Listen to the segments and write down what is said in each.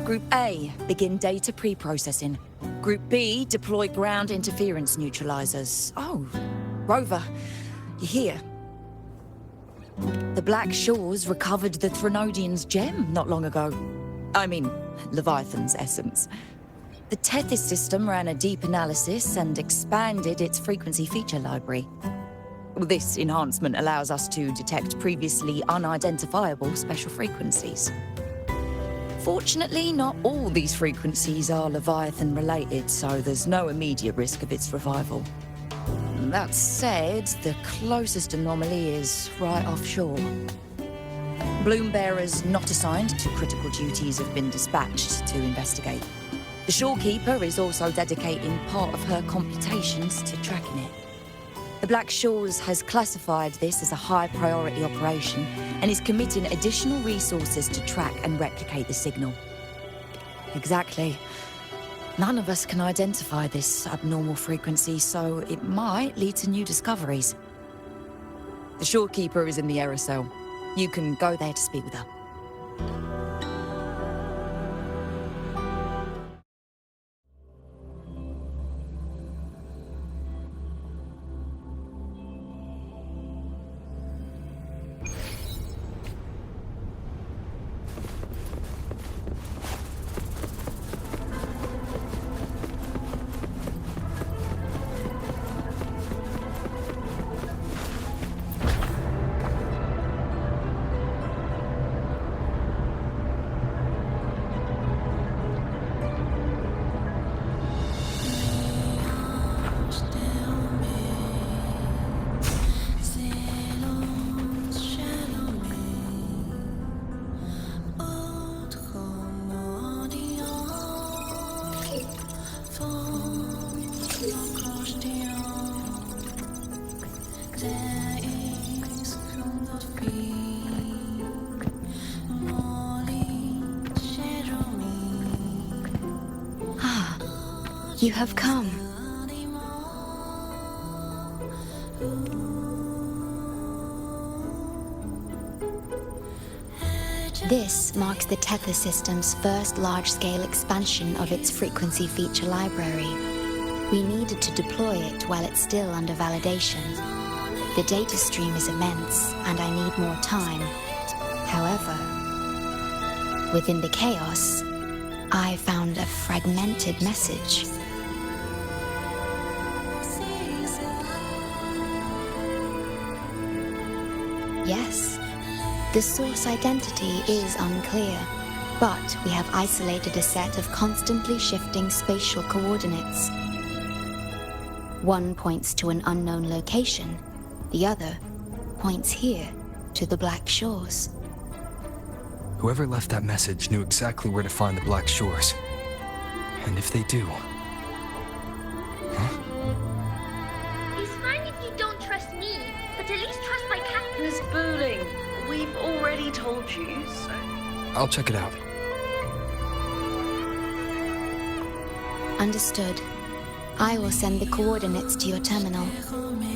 Group A, begin data pre-processing. Group B, deploy ground interference neutralizers. Oh, Rover, you're here. The Black Shores recovered the Threnodian's gem not long ago. I mean, Leviathan's essence. The Tethys system ran a deep analysis and expanded its frequency feature library. This enhancement allows us to detect previously unidentifiable special frequencies. Fortunately, not all these frequencies are Leviathan-related, so there's no immediate risk of its revival. That said, the closest anomaly is right offshore. Bloom bearers not assigned to critical duties have been dispatched to investigate. The shorekeeper is also dedicating part of her computations to tracking it. The Black Shores has classified this as a high-priority operation and is committing additional resources to track and replicate the signal. Exactly. None of us can identify this abnormal frequency, so it might lead to new discoveries. The shorekeeper is in the aerosol. You can go there to speak with her. You have come. This marks the Tethys system's first large-scale expansion of its frequency feature library. We needed to deploy it while it's still under validation. The data stream is immense, and I need more time. However, within the chaos, I found a fragmented message. Yes, the source identity is unclear, but we have isolated a set of constantly shifting spatial coordinates. One points to an unknown location, the other points here to the Black Shores. Whoever left that message knew exactly where to find the Black Shores. And if they do... Huh? It's fine if you don't trust me, but at least trust my cat. Miss Booling, we've already told you, so... I'll check it out. Understood. I will send the coordinates to your terminal.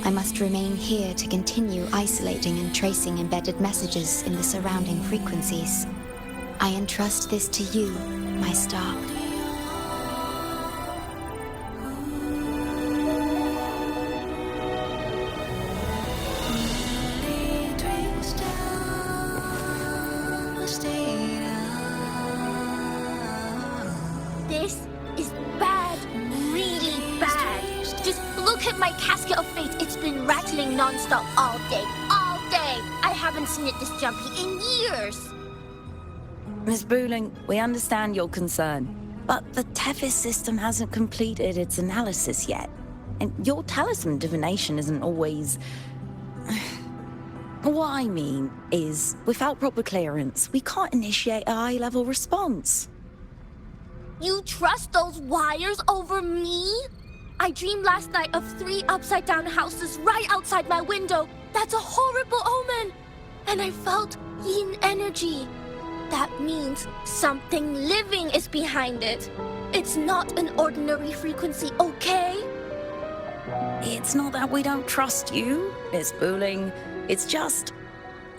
I must remain here to continue isolating and tracing embedded messages in the surrounding frequencies. I entrust this to you, my star. This is bad, really bad. Just look at my casket of fate. It's been rattling non-stop all day, all day. I haven't seen it this jumpy in years. Miss Booling, we understand your concern, but the Tethys system hasn't completed its analysis yet. And your talisman divination isn't always... What I mean is, without proper clearance, we can't initiate a high-level response. You trust those wires over me? I dreamed last night of 3 upside-down houses right outside my window. That's a horrible omen. And I felt yin energy. That means something living is behind it. It's not an ordinary frequency, okay? It's not that we don't trust you, Miss Booling. It's just...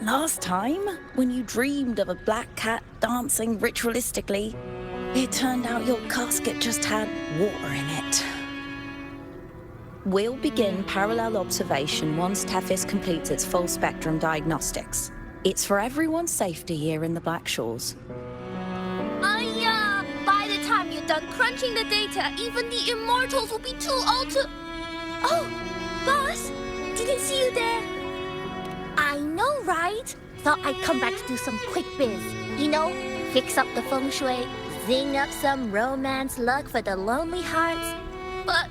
Last time, when you dreamed of a black cat dancing ritualistically, It turned out your casket just had water in it. We'll begin parallel observation once Tethys completes its full spectrum diagnostics. It's for everyone's safety here in the Black Shores. By the time you're done crunching the data, even the immortals will be too old to... Oh, boss! Didn't see you there. I know, right? Thought I'd come back to do some quick biz. You know, fix up the feng shui, zing up some romance luck for the lonely hearts. But,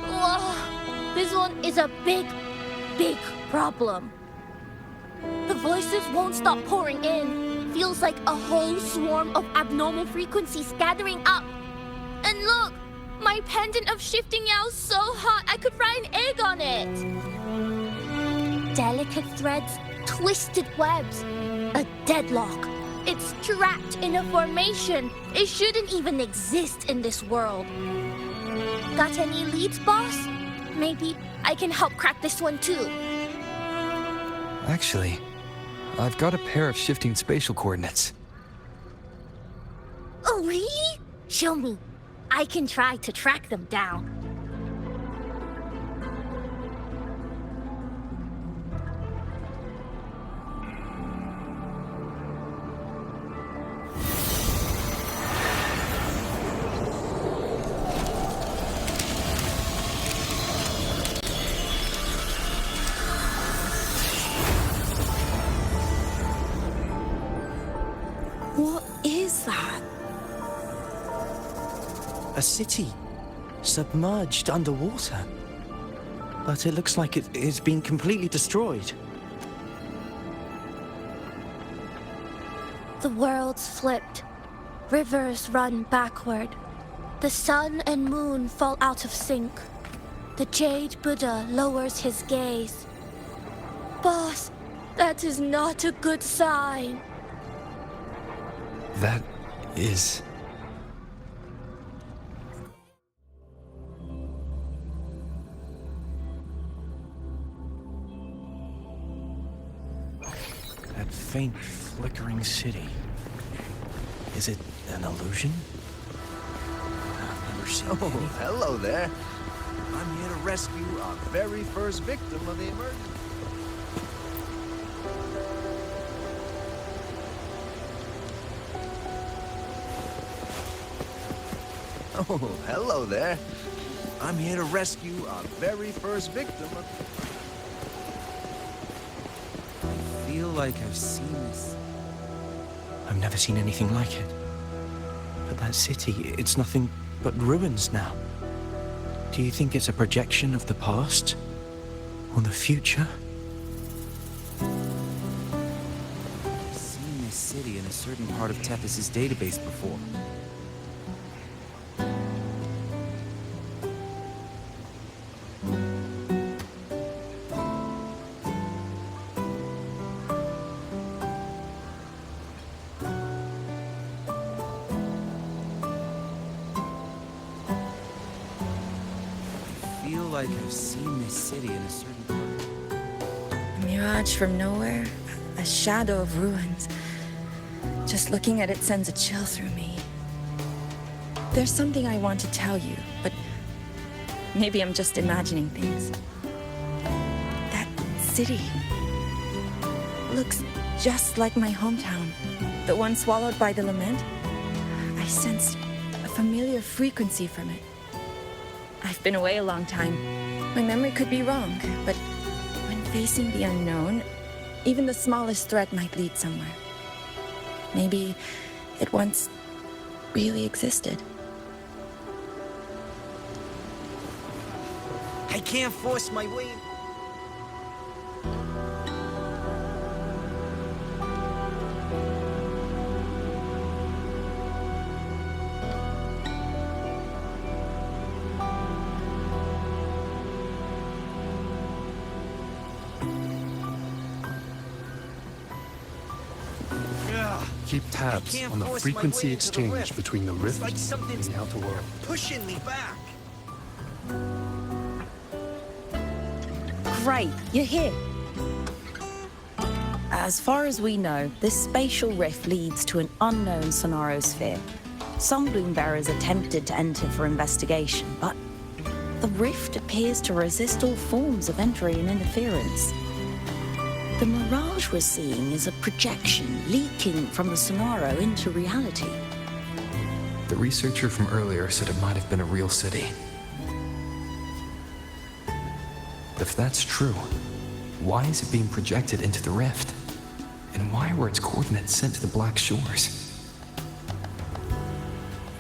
whoa, this one is a big, big problem. The voices won't stop pouring in. Feels like a whole swarm of abnormal frequencies gathering up. And look, my pendant of shifting yow's so hot I could fry an egg on it. Delicate threads, twisted webs, a deadlock. It's trapped in a formation. It shouldn't even exist in this world. Got any leads, boss? Maybe I can help crack this one too. Actually, I've got a pair of shifting spatial coordinates. Oh, really? Show me. I can try to track them down. What is that? A city, submerged underwater. But it looks like it's been completely destroyed. The world's flipped. Rivers run backward. The sun and moon fall out of sync. The Jade Buddha lowers his gaze. Boss, that is not a good sign. That is... That faint, flickering city. Is it an illusion? I've never seen Oh, anything. hello there. I'm here to rescue our very first victim of the emergency. Oh, hello there. I'm here to rescue our very first victim of... I feel like I've seen this. I've never seen anything like it. But that city, it's nothing but ruins now. Do you think it's a projection of the past? Or the future? I've seen this city in a certain part of Tethys' database before. I feel like I've seen this city in a certain part. A mirage from nowhere, a shadow of ruins. Just looking at it sends a chill through me. There's something I want to tell you, but maybe I'm just imagining things. That city looks just like my hometown, the one swallowed by the lament. I sensed a familiar frequency from it. I've been away a long time. My memory could be wrong, but when facing the unknown, even the smallest threat might lead somewhere. Maybe it once really existed. I can't force my way. Keep tabs on the frequency exchange between the rift like and something's the outer world. pushing me back. Great, you're here. As far as we know, this spatial rift leads to an unknown sonorosphere. Some Bloombearers attempted to enter for investigation, but the rift appears to resist all forms of entry and interference. The mirage we're seeing is a projection leaking from the Sonaro into reality. The researcher from earlier said it might have been a real city. If that's true, why is it being projected into the rift? And why were its coordinates sent to the Black Shores?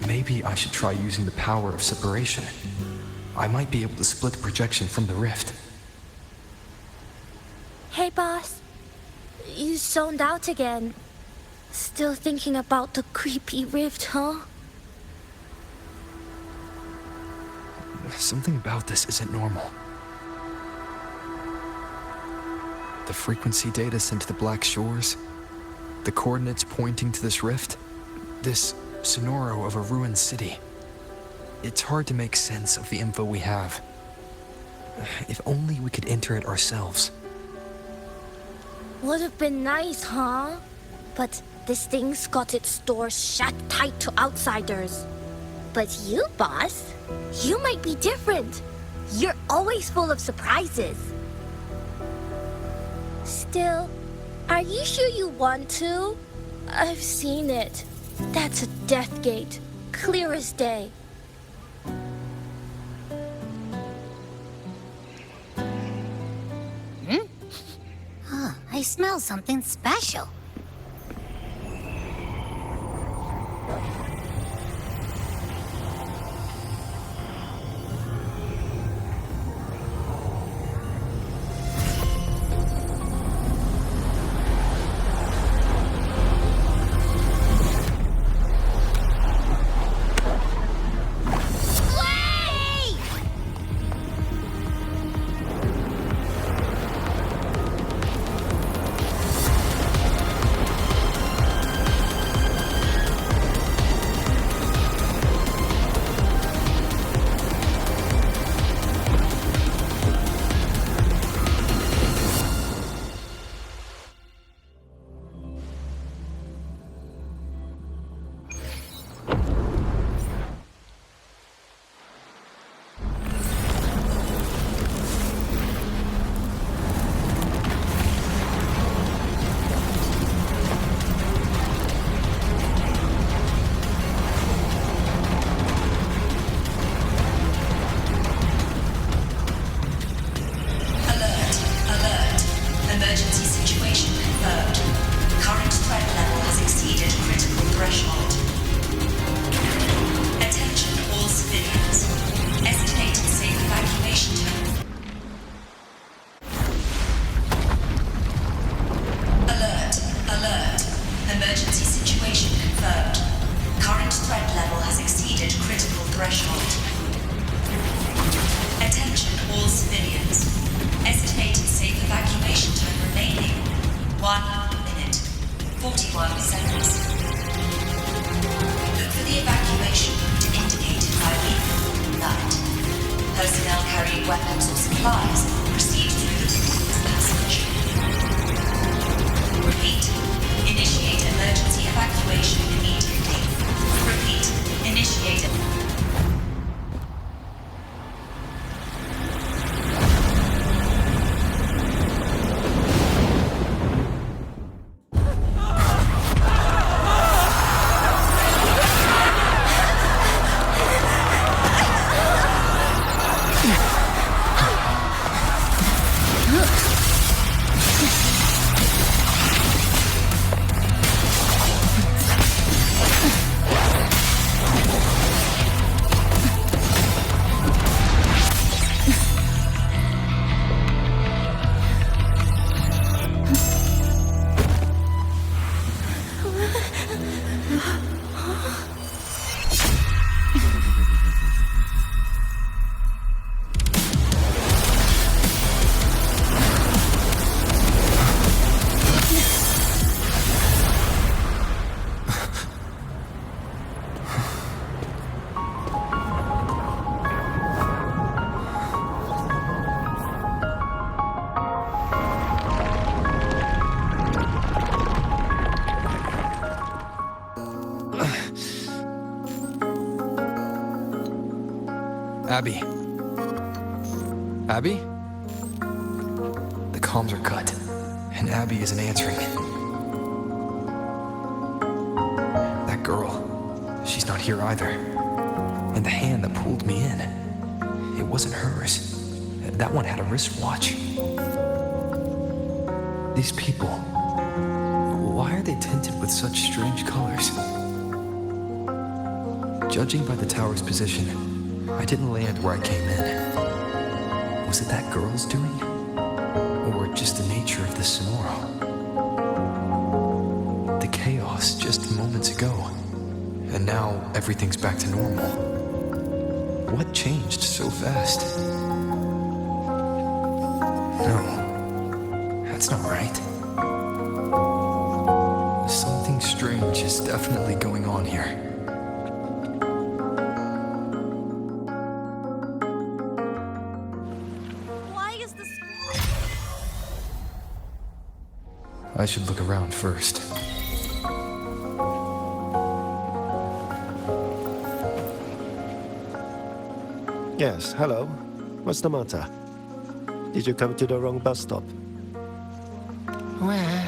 Maybe I should try using the power of separation. I might be able to split the projection from the rift. Hey, boss. You zoned out again. Still thinking about the creepy rift, huh? Something about this isn't normal. The frequency data sent to the Black Shores, the coordinates pointing to this rift, this sonoro of a ruined city. It's hard to make sense of the info we have. If only we could enter it ourselves. Would have been nice, huh? But this thing's got its doors shut tight to outsiders. But you, boss, you might be different. You're always full of surprises. Still, are you sure you want to? I've seen it. That's a death gate, clear as day. I smell something special. Abby? Abby? The comms are cut, and Abby isn't answering. That girl, she's not here either. And the hand that pulled me in, it wasn't hers. That one had a wristwatch. These people, why are they tinted with such strange colors? Judging by the tower's position, I didn't land where I came in. Was it that girl's doing? Or just the nature of the Sonoro? The chaos just moments ago, and now everything's back to normal. What changed so fast? No, that's not right. Something strange is definitely going on here. I should look around first. Yes, hello. What's the matter? Did you come to the wrong bus stop? Well,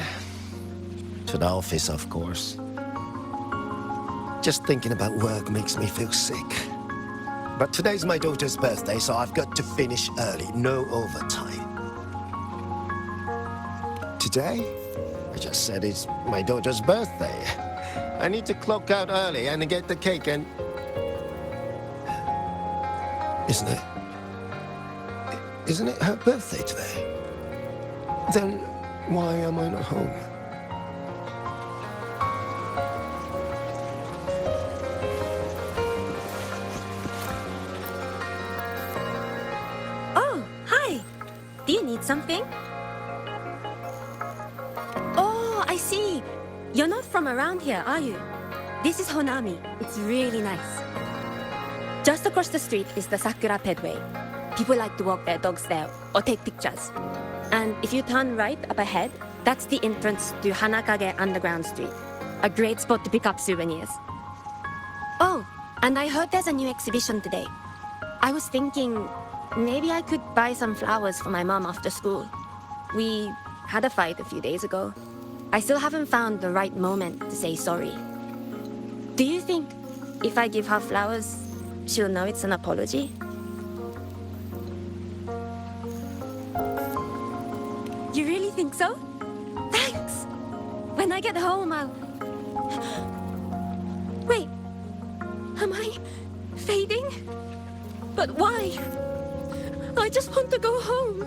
to the office, of course. Just thinking about work makes me feel sick. But today's my daughter's birthday, so I've got to finish early. No overtime. Today? I just said it's my daughter's birthday. I need to clock out early and get the cake and... Isn't it her birthday today? Then why am I not home? Oh, hi. Do you need something? Oh, I see. You're not from around here, are you? This is Honami. It's really nice. Just across the street is the Sakura Pedway. People like to walk their dogs there or take pictures. And if you turn right up ahead, that's the entrance to Hanakage Underground Street. A great spot to pick up souvenirs. Oh, and I heard there's a new exhibition today. I was thinking maybe I could buy some flowers for my mom after school. We had a fight a few days ago. I still haven't found the right moment to say sorry. Do you think if I give her flowers, she'll know it's an apology? You really think so? Thanks! When I get home, I'll... Wait, am I fading? But why? I just want to go home.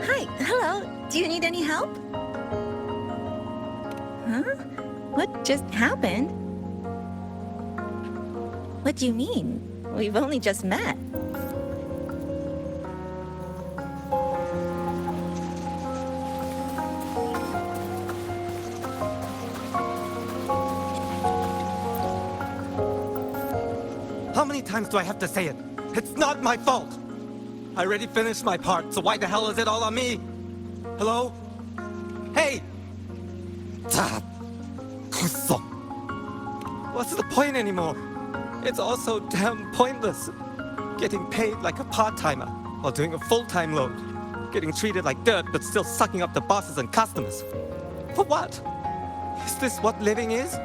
Hi, hello. Do you need any help? Huh? What just happened? What do you mean? We've only just met. How many times do I have to say it? It's not my fault! I already finished my part, so why the hell is it all on me? Hello? Hey! What's the point anymore? It's all so damn pointless. Getting paid like a part-timer while doing a full-time load. Getting treated like dirt but still sucking up the bosses and customers. For what? Is this what living is?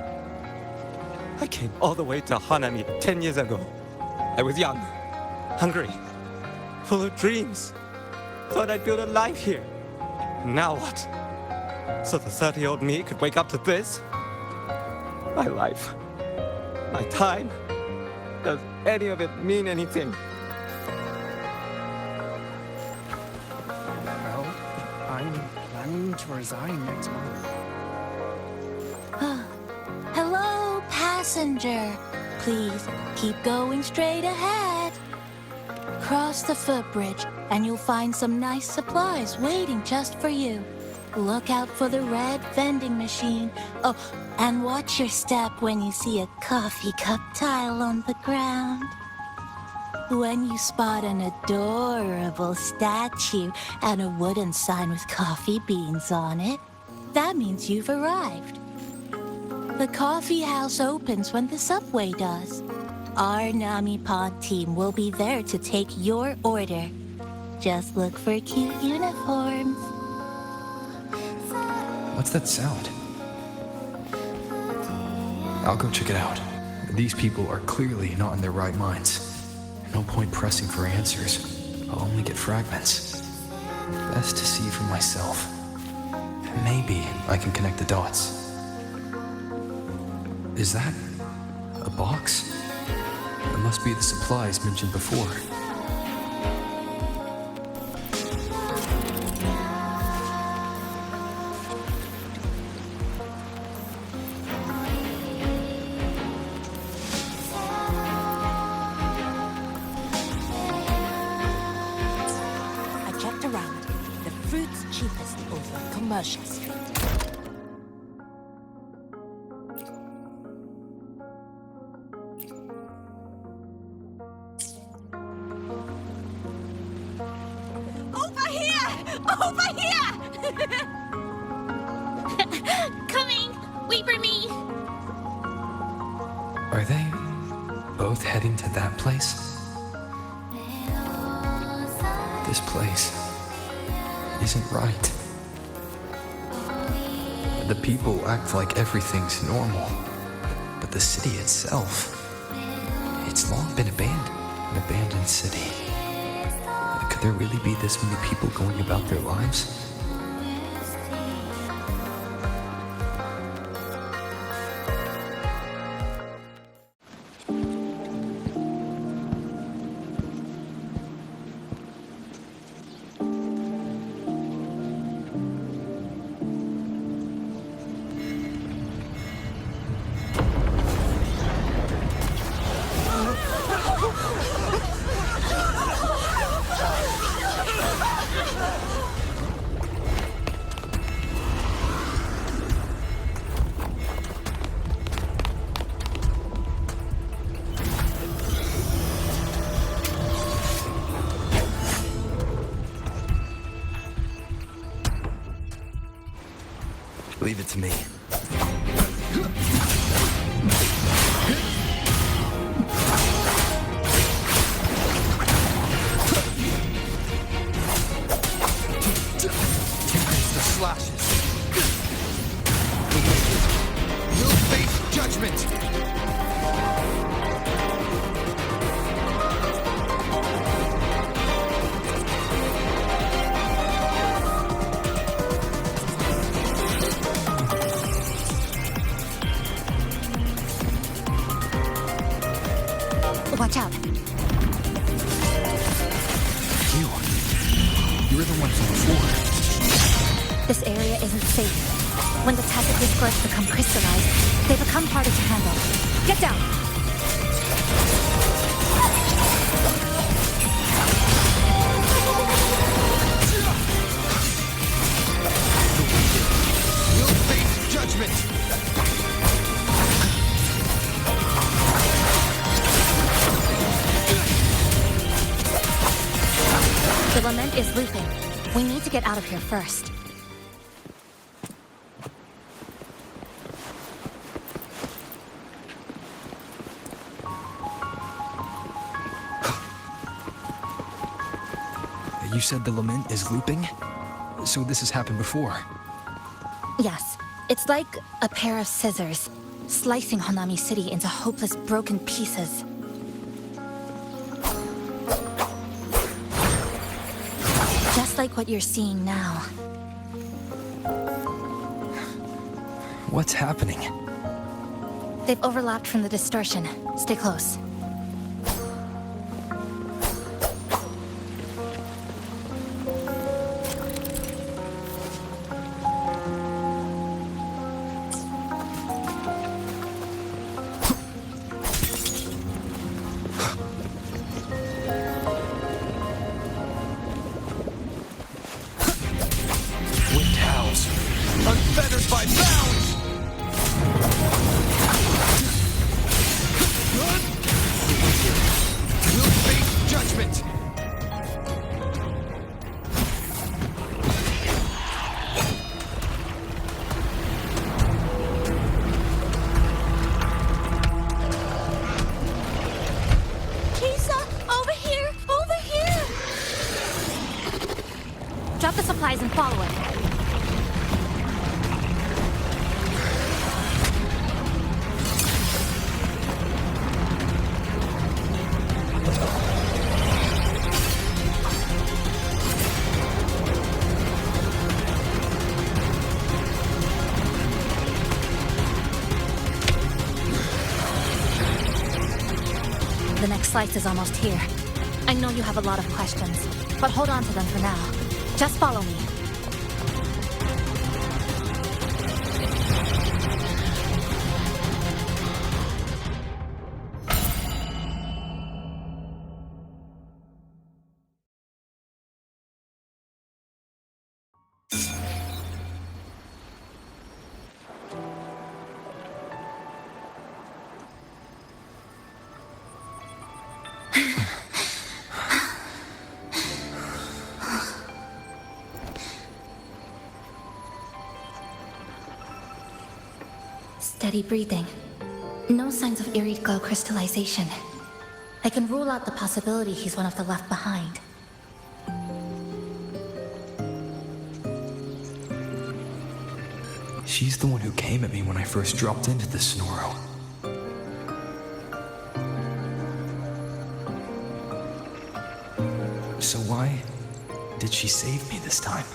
I came all the way to Hanami 10 years ago. I was young, hungry, full of dreams. Thought I'd build a life here. Now what? So the 30-year-old me could wake up to this? My life, my time, does any of it mean anything? Well, I'm planning to resign next month. Hello, passenger. Please keep going straight ahead. Cross the footbridge and you'll find some nice supplies waiting just for you. Look out for the red vending machine. Oh, and watch your step when you see a coffee cup tile on the ground. When you spot an adorable statue and a wooden sign with coffee beans on it, that means you've arrived. The coffee house opens when the subway does. Our Nami Pod team will be there to take your order. Just look for cute uniforms. What's that sound? I'll go check it out. These people are clearly not in their right minds. No point pressing for answers. I'll only get fragments. Best to see for myself. Maybe I can connect the dots. Is that a box? It must be the supplies mentioned before. I checked around. The fruit's cheapest over Commercial Street. Coming! Wait for me! Are they both heading to that place? This place isn't right. The people act like everything's normal, but the city itself, it's long been abandoned, an abandoned city. Could there really be this many people going about their lives? Leave it to me. Embrace the slashes. You'll face judgment. Watch out. You're the one from before. This area isn't safe. When the tacit discords become crystallized, they become harder to handle. Get down! You'll face judgment. The lament is looping. We need to get out of here first. You said the lament is looping? So this has happened before? Yes. It's like a pair of scissors, slicing Honami City into hopeless broken pieces. Just like what you're seeing now. What's happening? They've overlapped from the distortion. Stay close. Unfettered by bounds! Drop the supplies and follow it. The next slice is almost here. I know you have a lot of questions, but hold on to them for now. Just follow me. Steady breathing. No signs of eerie glow crystallization. I can rule out the possibility he's one of the left behind. She's the one who came at me when I first dropped into the Sonoro. So why did she save me this time?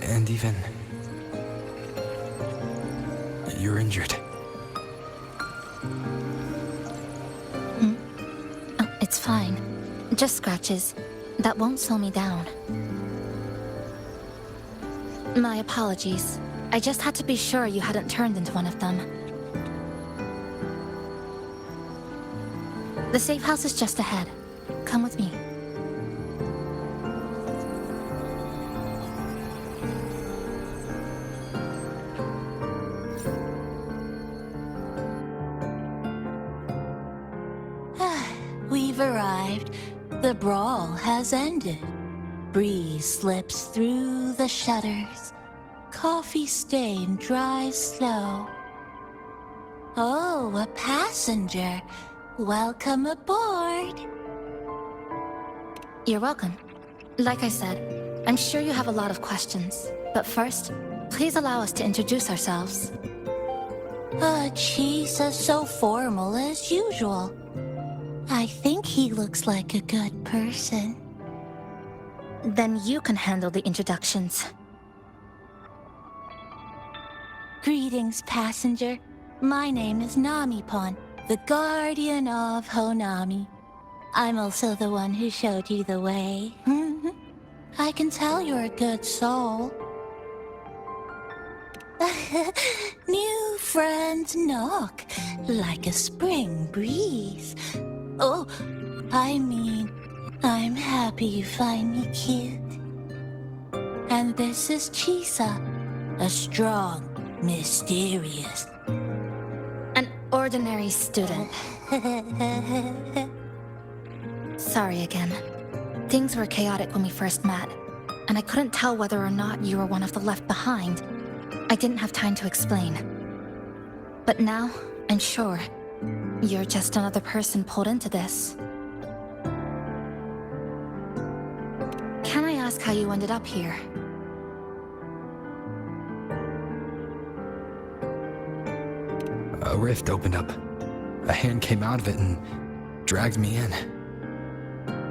And even... You're injured. Oh, it's fine. Just scratches. That won't slow me down. My apologies. I just had to be sure you hadn't turned into one of them. The safe house is just ahead. Come with me. We've arrived. The brawl has ended. Breeze slips through the shutters. Coffee stain dries slow. Oh, a passenger. Welcome aboard. You're welcome. Like I said, I'm sure you have a lot of questions. But first, please allow us to introduce ourselves. She's so formal as usual. I think he looks like a good person. Then you can handle the introductions. Greetings, passenger. My name is Namipon, the guardian of Honami. I'm also the one who showed you the way. I can tell you're a good soul. New friends knock like a spring breeze. Oh, I mean, I'm happy you find me cute. And this is Chisa, a strong, mysterious... An ordinary student. Sorry again. Things were chaotic when we first met, and I couldn't tell whether or not you were one of the left behind. I didn't have time to explain. But now, I'm sure. You're just another person pulled into this. Can I ask how you ended up here? A rift opened up. A hand came out of it and dragged me in.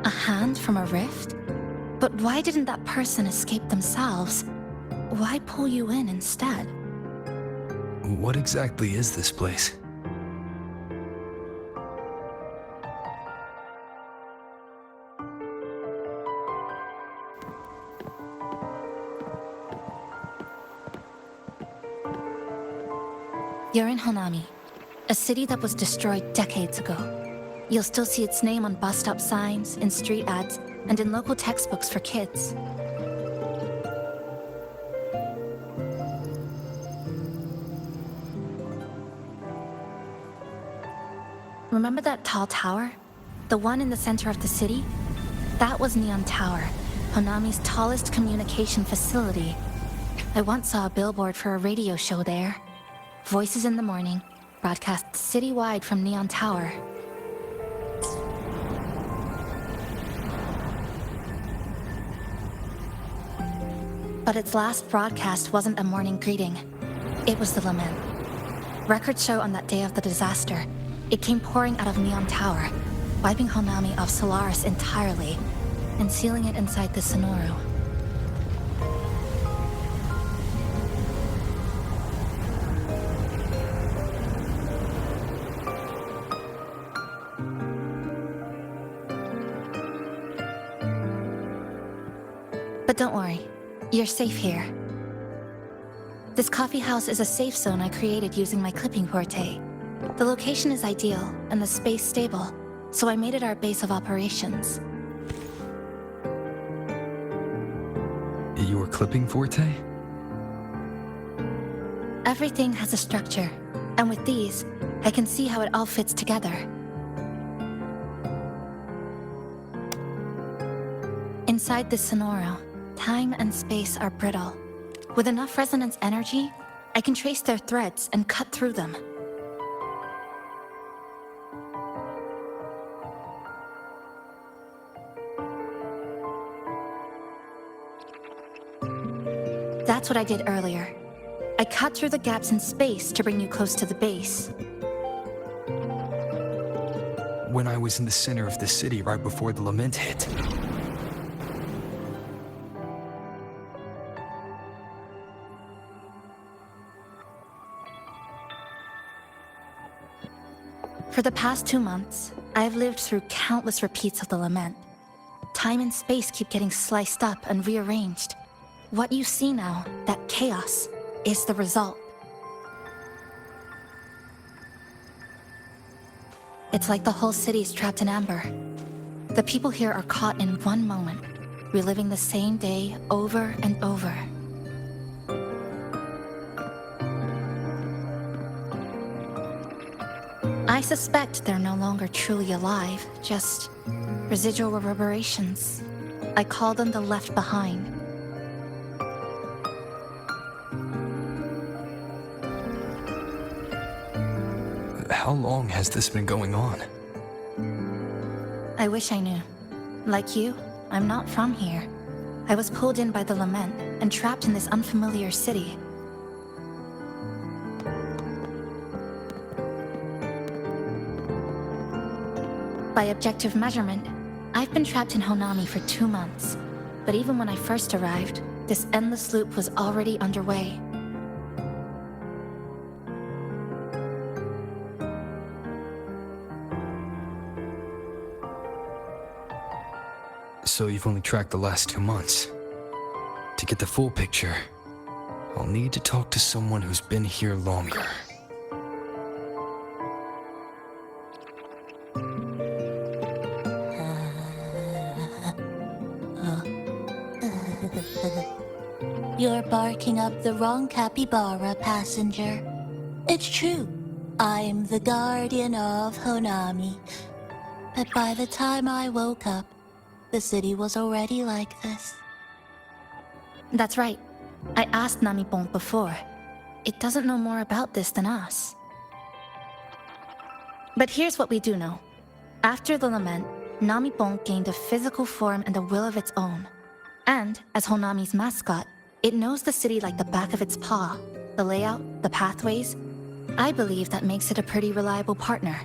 A hand from a rift? But why didn't that person escape themselves? Why pull you in instead? What exactly is this place? You're in Honami, a city that was destroyed decades ago. You'll still see its name on bus stop signs, in street ads, and in local textbooks for kids. Remember that tall tower? The one in the center of the city? That was Neon Tower, Honami's tallest communication facility. I once saw a billboard for a radio show there. Voices in the morning, broadcast citywide from Neon Tower. But its last broadcast wasn't a morning greeting. It was the lament. Records show on that day of the disaster, it came pouring out of Neon Tower, wiping Honami off Solaris entirely, and sealing it inside the Sonoro. But don't worry, you're safe here. This coffee house is a safe zone I created using my clipping forte. The location is ideal and the space stable, so I made it our base of operations. Your clipping forte? Everything has a structure, and with these, I can see how it all fits together. Inside this Sonoro, time and space are brittle. With enough resonance energy, I can trace their threads and cut through them. That's what I did earlier. I cut through the gaps in space to bring you close to the base. When I was in the center of the city right before the lament hit. For the past 2 months, I've lived through countless repeats of the lament. Time and space keep getting sliced up and rearranged. What you see now, that chaos, is the result. It's like the whole city's trapped in amber. The people here are caught in one moment, reliving the same day over and over. I suspect they're no longer truly alive, just residual reverberations. I call them the left behind. How long has this been going on? I wish I knew. Like you, I'm not from here. I was pulled in by the lament and trapped in this unfamiliar city. By objective measurement, I've been trapped in Honami for 2 months. But even when I first arrived, this endless loop was already underway. So you've only tracked the last 2 months. To get the full picture, I'll need to talk to someone who's been here longer. You're barking up the wrong capybara, passenger. It's true, I'm the guardian of Honami. But by the time I woke up, the city was already like this. That's right. I asked Namipon before. It doesn't know more about this than us. But here's what we do know. After the lament, Namipon gained a physical form and a will of its own. And, as Honami's mascot, it knows the city like the back of its paw. The layout, the pathways. I believe that makes it a pretty reliable partner.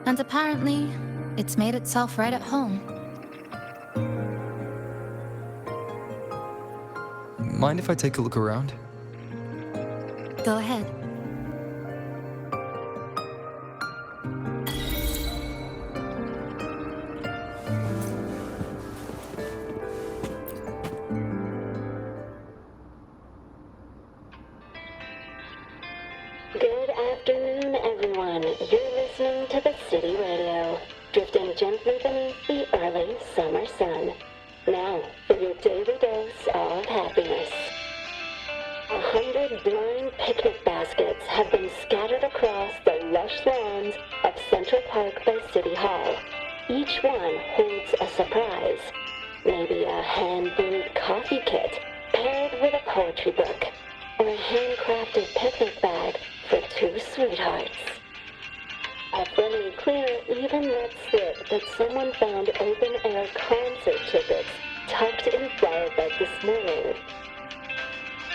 And apparently, it's made itself right at home. Mind if I take a look around? Go ahead. Good afternoon, everyone. You're listening to the City Radio, drifting gently beneath the early summer sun. Now, for your daily dose of happiness. 100 blind picnic baskets have been scattered across the lush lawns of Central Park by City Hall. Each one holds a surprise. Maybe a hand-brewed coffee kit paired with a poetry book, or a handcrafted picnic bag for 2 sweethearts. A friendly clear even let slip that someone found open-air concert tickets tucked in a flower bed this morning.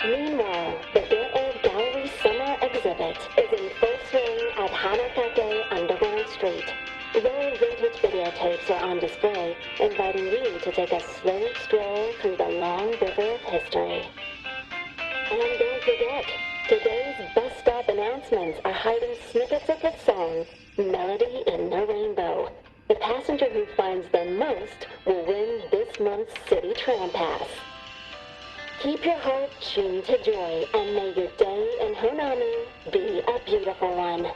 Meanwhile, the built-old gallery summer exhibit is in full swing at Hana Cafe Underground Street. Rare vintage videotapes are on display, inviting you to take a slow stroll through the long river of history. And don't forget, today's bus stop announcements are hiding snippets of the song, Melody in the Rainbow. The passenger who finds them most will win this month's City Tram Pass. Keep your heart tuned to joy, and may your day in Honami be a beautiful one.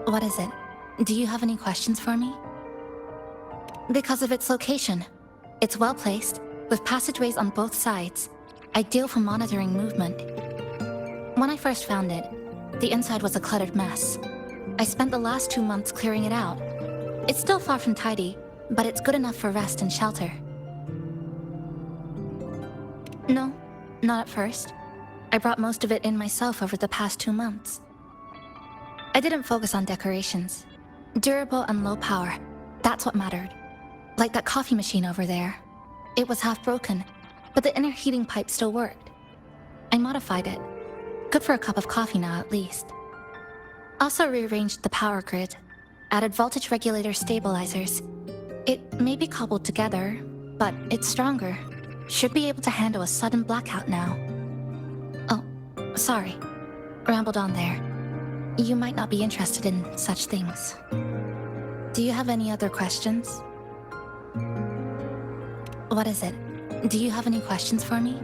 What is it? Do you have any questions for me? Because of its location. It's well placed, with passageways on both sides, ideal for monitoring movement. When I first found it, the inside was a cluttered mess. I spent the last 2 months clearing it out. It's still far from tidy, but it's good enough for rest and shelter. No, not at first. I brought most of it in myself over the past 2 months. I didn't focus on decorations. Durable and low power, that's what mattered. Like that coffee machine over there. It was half broken, but the inner heating pipe still worked. I modified it. Good for a cup of coffee now, at least. Also rearranged the power grid, added voltage regulator stabilizers. It may be cobbled together, but it's stronger. Should be able to handle a sudden blackout now. Oh, sorry. Rambled on there. You might not be interested in such things. Do you have any other questions? What is it? Do you have any questions for me?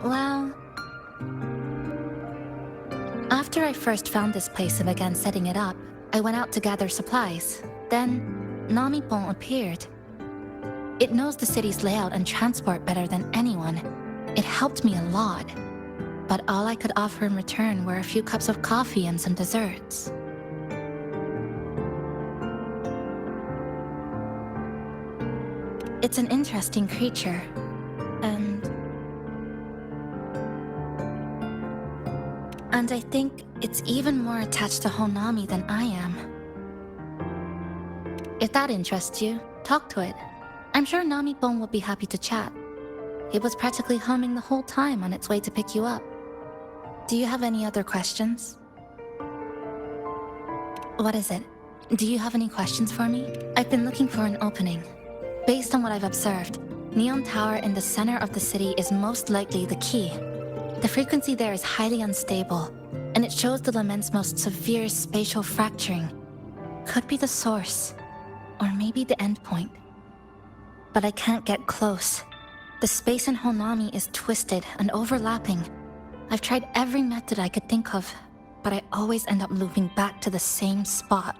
Well... After I first found this place and began setting it up, I went out to gather supplies. Then, Namipon appeared. It knows the city's layout and transport better than anyone. It helped me a lot. But all I could offer in return were a few cups of coffee and some desserts. It's an interesting creature, and I think it's even more attached to Honami than I am. If that interests you, talk to it. I'm sure Namipon will be happy to chat. It was practically humming the whole time on its way to pick you up. Do you have any other questions? What is it? Do you have any questions for me? I've been looking for an opening. Based on what I've observed, Neon Tower in the center of the city is most likely the key. The frequency there is highly unstable, and it shows the lament's most severe spatial fracturing. Could be the source, or maybe the endpoint. But I can't get close. The space in Honami is twisted and overlapping. I've tried every method I could think of, but I always end up looping back to the same spot.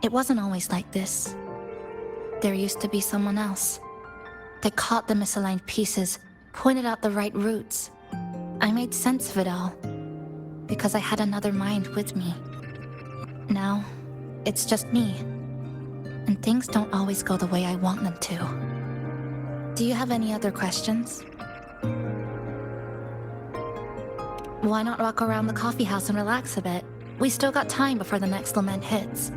It wasn't always like this. There used to be someone else. They caught the misaligned pieces, pointed out the right routes. I made sense of it all, because I had another mind with me. Now, it's just me, and things don't always go the way I want them to. Do you have any other questions? Why not walk around the coffee house and relax a bit? We still got time before the next lament hits.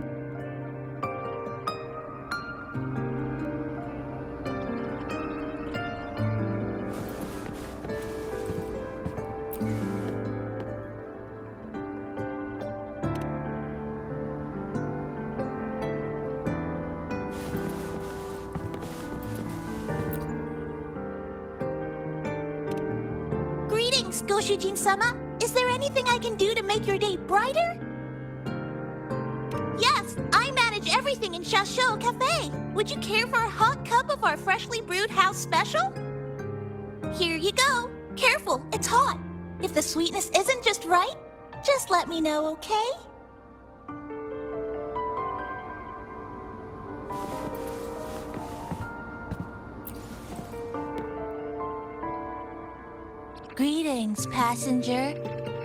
Greetings, Goshujin-sama. Is there anything I can do to make your day brighter? Yes, I manage everything in Shasho Cafe. Would you care for a hot cup of our freshly brewed house special? Here you go. Careful, it's hot. If the sweetness isn't just right, just let me know, okay? Greetings, passenger.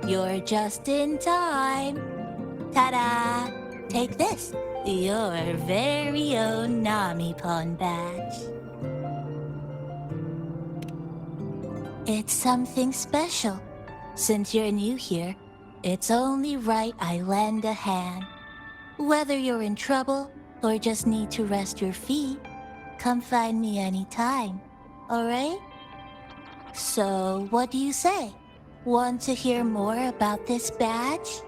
You're just in time. Ta-da! Take this, your very own Namipon badge. It's something special. Since you're new here, it's only right I lend a hand. Whether you're in trouble or just need to rest your feet, come find me anytime, alright? So, what do you say? Want to hear more about this badge?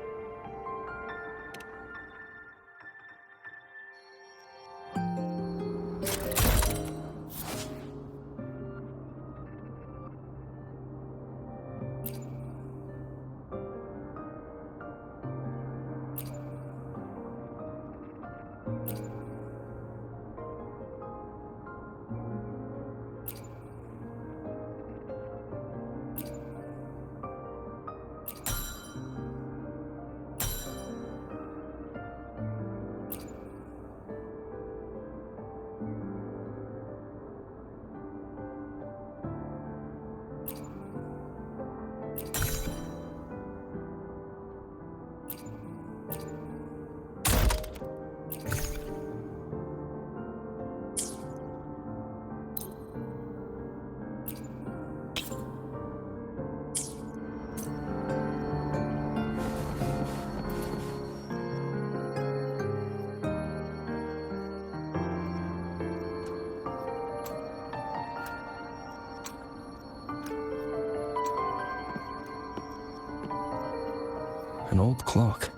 An old clock.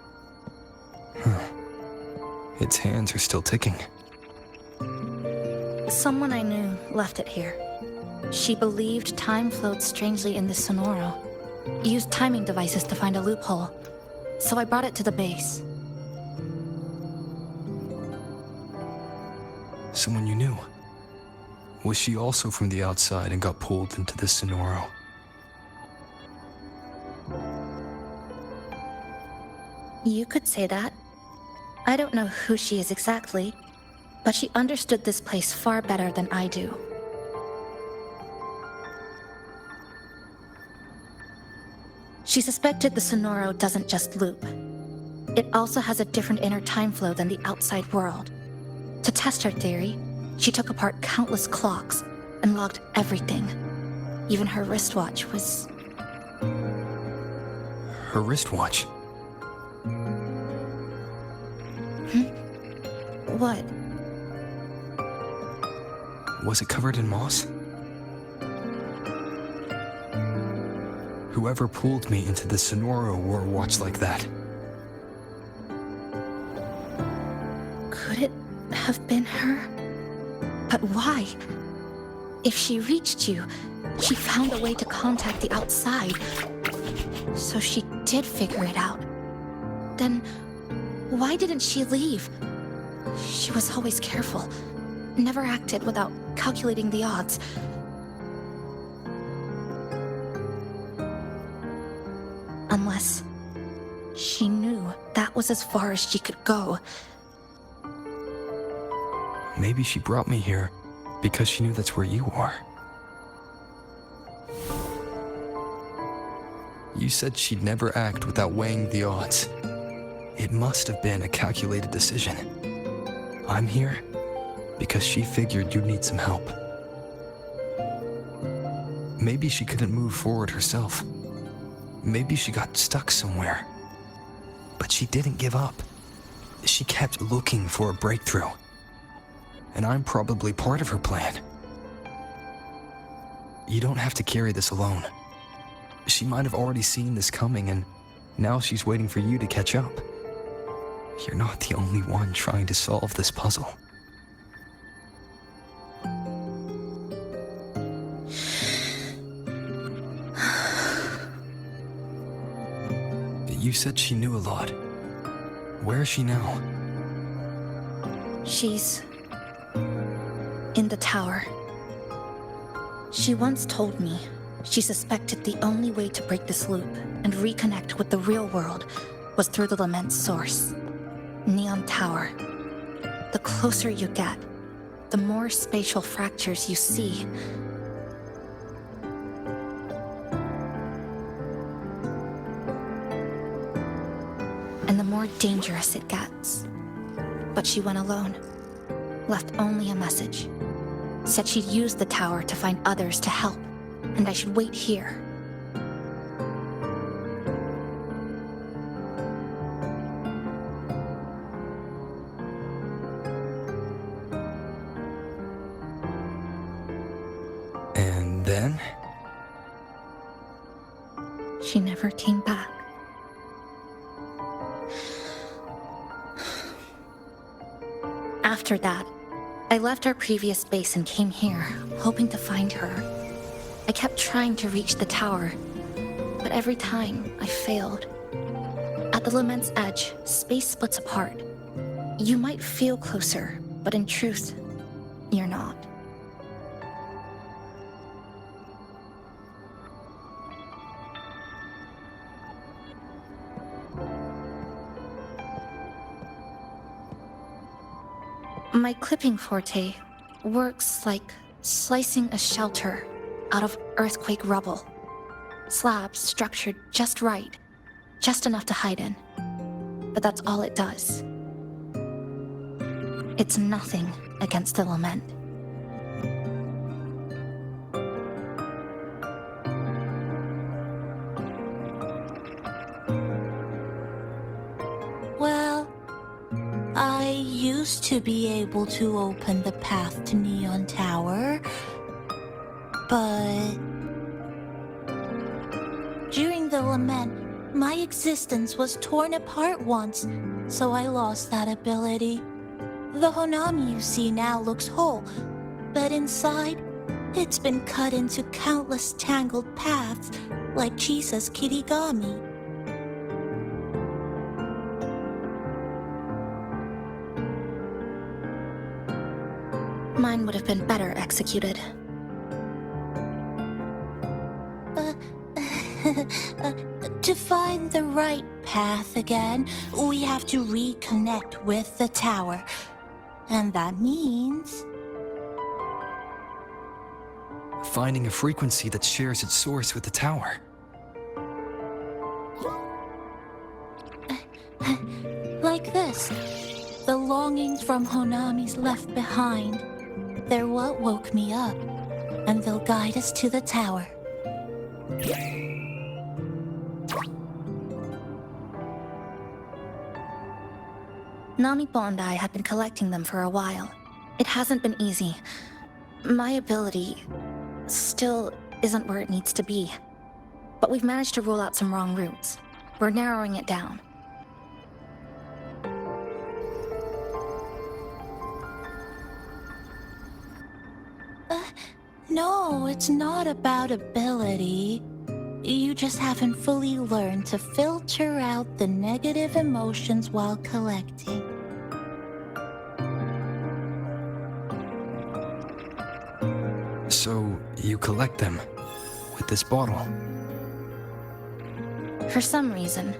Huh. Its hands are still ticking. Someone I knew left it here. She believed time flowed strangely in the Sonoro. Used timing devices to find a loophole. So I brought it to the base. Someone you knew. Was she also from the outside and got pulled into the Sonoro? You could say that. I don't know who she is exactly, but she understood this place far better than I do. She suspected the Sonoro doesn't just loop. It also has a different inner time flow than the outside world. To test her theory, she took apart countless clocks and logged everything. Even her wristwatch was... Her wristwatch? What? Was it covered in moss? Whoever pulled me into the Sonoro wore a watch like that. Could it have been her? But why? If she reached you, she found a way to contact the outside. So she did figure it out. Then, why didn't she leave? She was always careful. Never acted without calculating the odds. Unless she knew that was as far as she could go. Maybe she brought me here because she knew that's where you are. You said she'd never act without weighing the odds. It must have been a calculated decision. I'm here because she figured you'd need some help. Maybe she couldn't move forward herself. Maybe she got stuck somewhere. But she didn't give up. She kept looking for a breakthrough. And I'm probably part of her plan. You don't have to carry this alone. She might have already seen this coming, and now she's waiting for you to catch up. You're not the only one trying to solve this puzzle. You said she knew a lot. Where is she now? She's... in the tower. She once told me she suspected the only way to break this loop and reconnect with the real world was through the Lament's source, Neon Tower. The closer you get, the more spatial fractures you see. And the more dangerous it gets. But she went alone. Left only a message. Said she'd use the tower to find others to help, and I should wait here. And then? She never came back. After that, I left our previous base and came here, hoping to find her. I kept trying to reach the tower, but every time I failed. At the Lament's edge, space splits apart. You might feel closer, but in truth, you're not. My clipping forte works like slicing a shelter out of earthquake rubble. Slabs structured just right, just enough to hide in. But that's all it does. It's nothing against the Lament. Well, I used to be able to open the path to Neon Tower, but during the Lament, my existence was torn apart once, so I lost that ability. The Honami you see now looks whole, but inside, it's been cut into countless tangled paths, like Jesus' Kirigami. Mine would have been better executed. To find the right path again, we have to reconnect with the tower. And that means... finding a frequency that shares its source with the tower. Like this. The longings from Honami's left behind. They're what woke me up, and they'll guide us to the tower. Namipo and I have been collecting them for a while. It hasn't been easy. My ability still isn't where it needs to be. But we've managed to rule out some wrong routes. We're narrowing it down. No, it's not about ability. You just haven't fully learned to filter out the negative emotions while collecting. So, you collect them with this bottle. For some reason,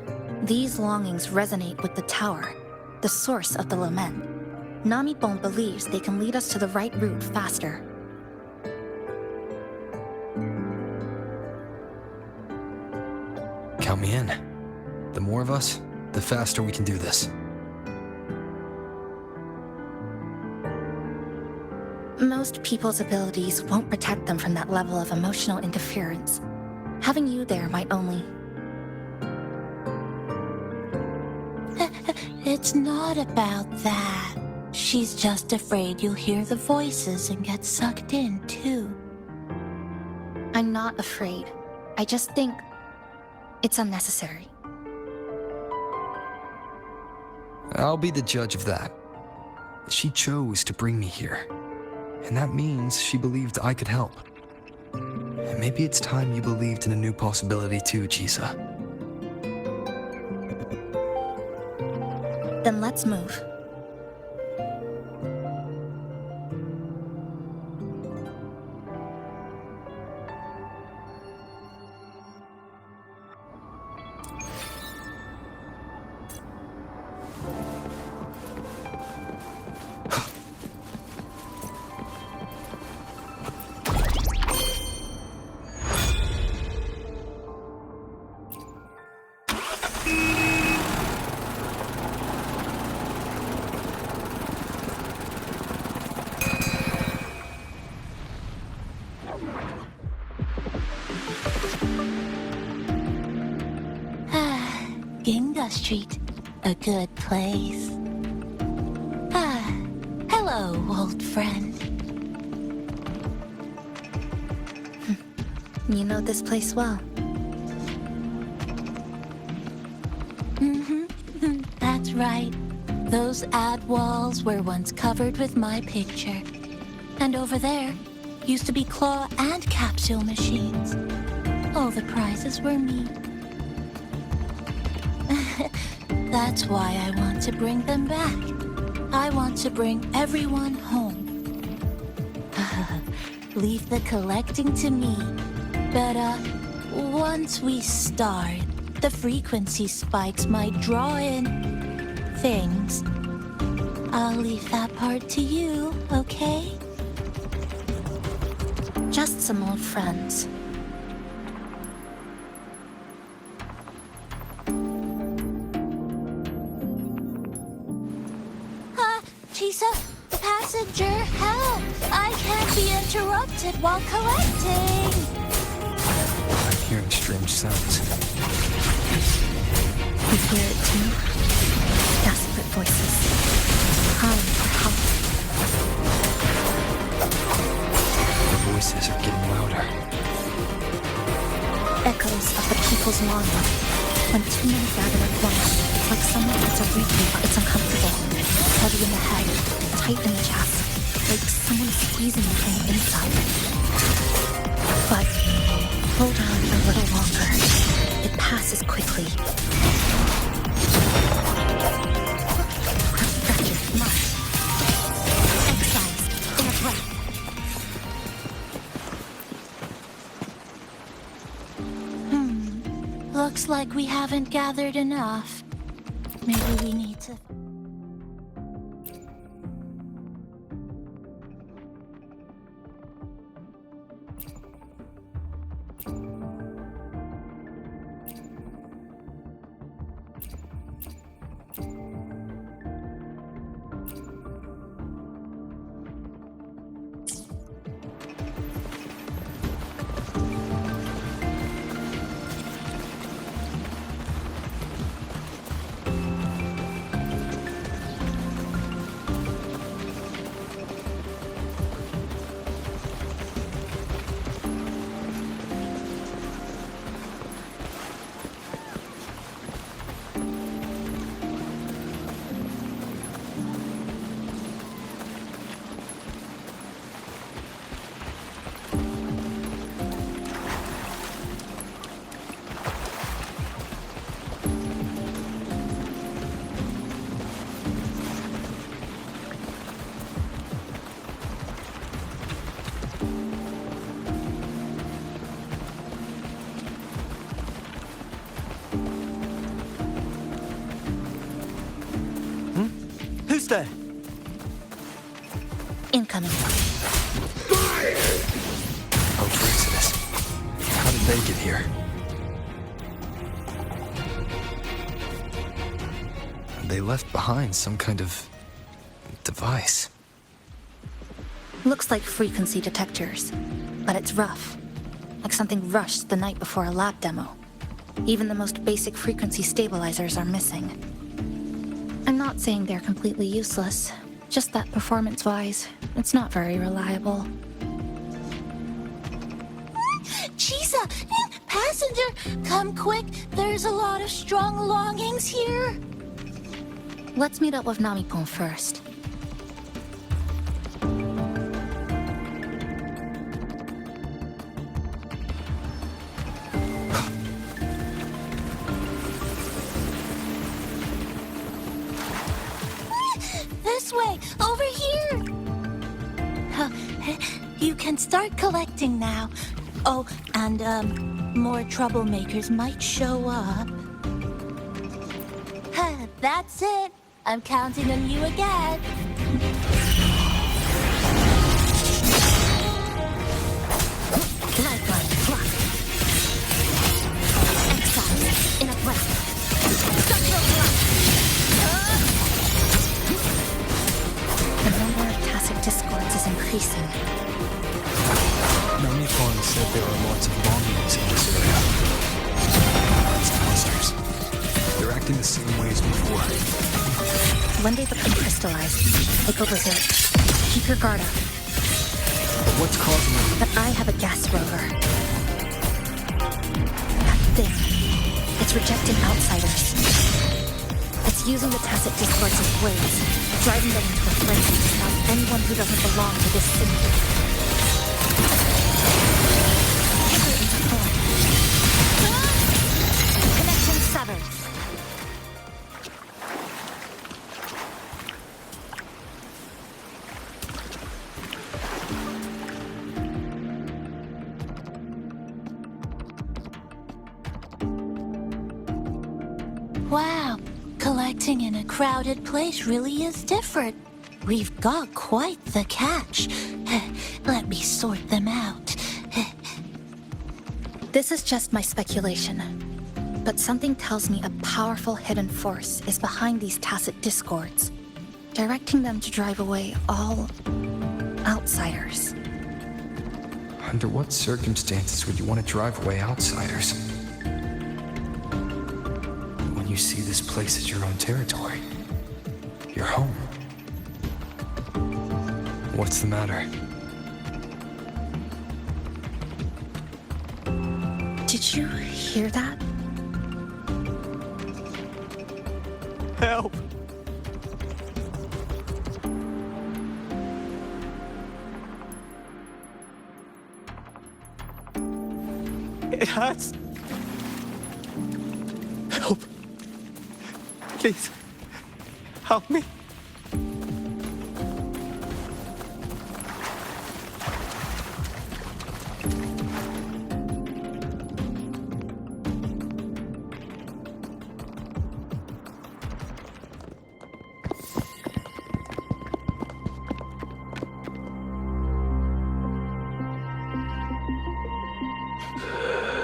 these longings resonate with the tower, the source of the Lament. Namipon believes they can lead us to the right route faster. Count me in. The more of us, the faster we can do this. Most people's abilities won't protect them from that level of emotional interference. Having you there might only... It's not about that. She's just afraid you'll hear the voices and get sucked in, too. I'm not afraid. I just think it's unnecessary. I'll be the judge of that. She chose to bring me here. And that means she believed I could help. And maybe it's time you believed in a new possibility too, Chisa. Then let's move. Omega Street. A good place. Ah, hello, old friend. You know this place well. That's right. Those ad walls were once covered with my picture. And over there used to be claw and capsule machines. All the prizes were me. That's why I want to bring them back. I want to bring everyone home. Leave the collecting to me. But, once we start, the frequency spikes might draw in things. I'll leave that part to you, okay? Just some old friends. Chisa, passenger, help! I can't be interrupted while collecting! I'm hearing strange sounds. You hear it too? Desperate voices. Crying for help. The voices are getting louder. Echoes of the people's longing. When too many gather at once, like someone gets a replay, it's uncomfortable. Heavy in the head, tight in the chest, like someone squeezing you from the inside. But hold on a little longer. It passes quickly. Fractured, marked. Excised, in a breath. Looks like we haven't gathered enough. Maybe we need to... Who's there? Incoming. Oh, Exodus. How did they get here? They left behind some kind of device. Looks like frequency detectors, but it's rough. Like something rushed the night before a lab demo. Even the most basic frequency stabilizers are missing. I'm not saying they're completely useless, just that performance-wise, it's not very reliable. Chisa! Passenger! Come quick! There's a lot of strong longings here! Let's meet up with Namipon first. This way! Over here! You can start collecting now. Oh, and, more troublemakers might show up. That's it! I'm counting on you again. Lifeline, block. XII, in a breath. Structural block. The number of tacit discords is increasing. Namipon said there are lots of longings in this area. These monsters. They're acting the same way as before. When they become crystallized, they go berserk. Keep your guard up. But what's causing them? But I have a gas rover. That thing. It's rejecting outsiders. It's using the tacit discords as blades, driving them into a frenzy to stop anyone who doesn't belong to this city. Enter into form. Connection severed. Wow, collecting in a crowded place really is different. We've got quite the catch. Let me sort them out. This is just my speculation, but something tells me a powerful hidden force is behind these tacit discords, directing them to drive away all outsiders. Under what circumstances would you want to drive away outsiders? When you see this place as your own territory, your home. What's the matter? Did you hear that? Help! It hurts. Help. Please. Help me.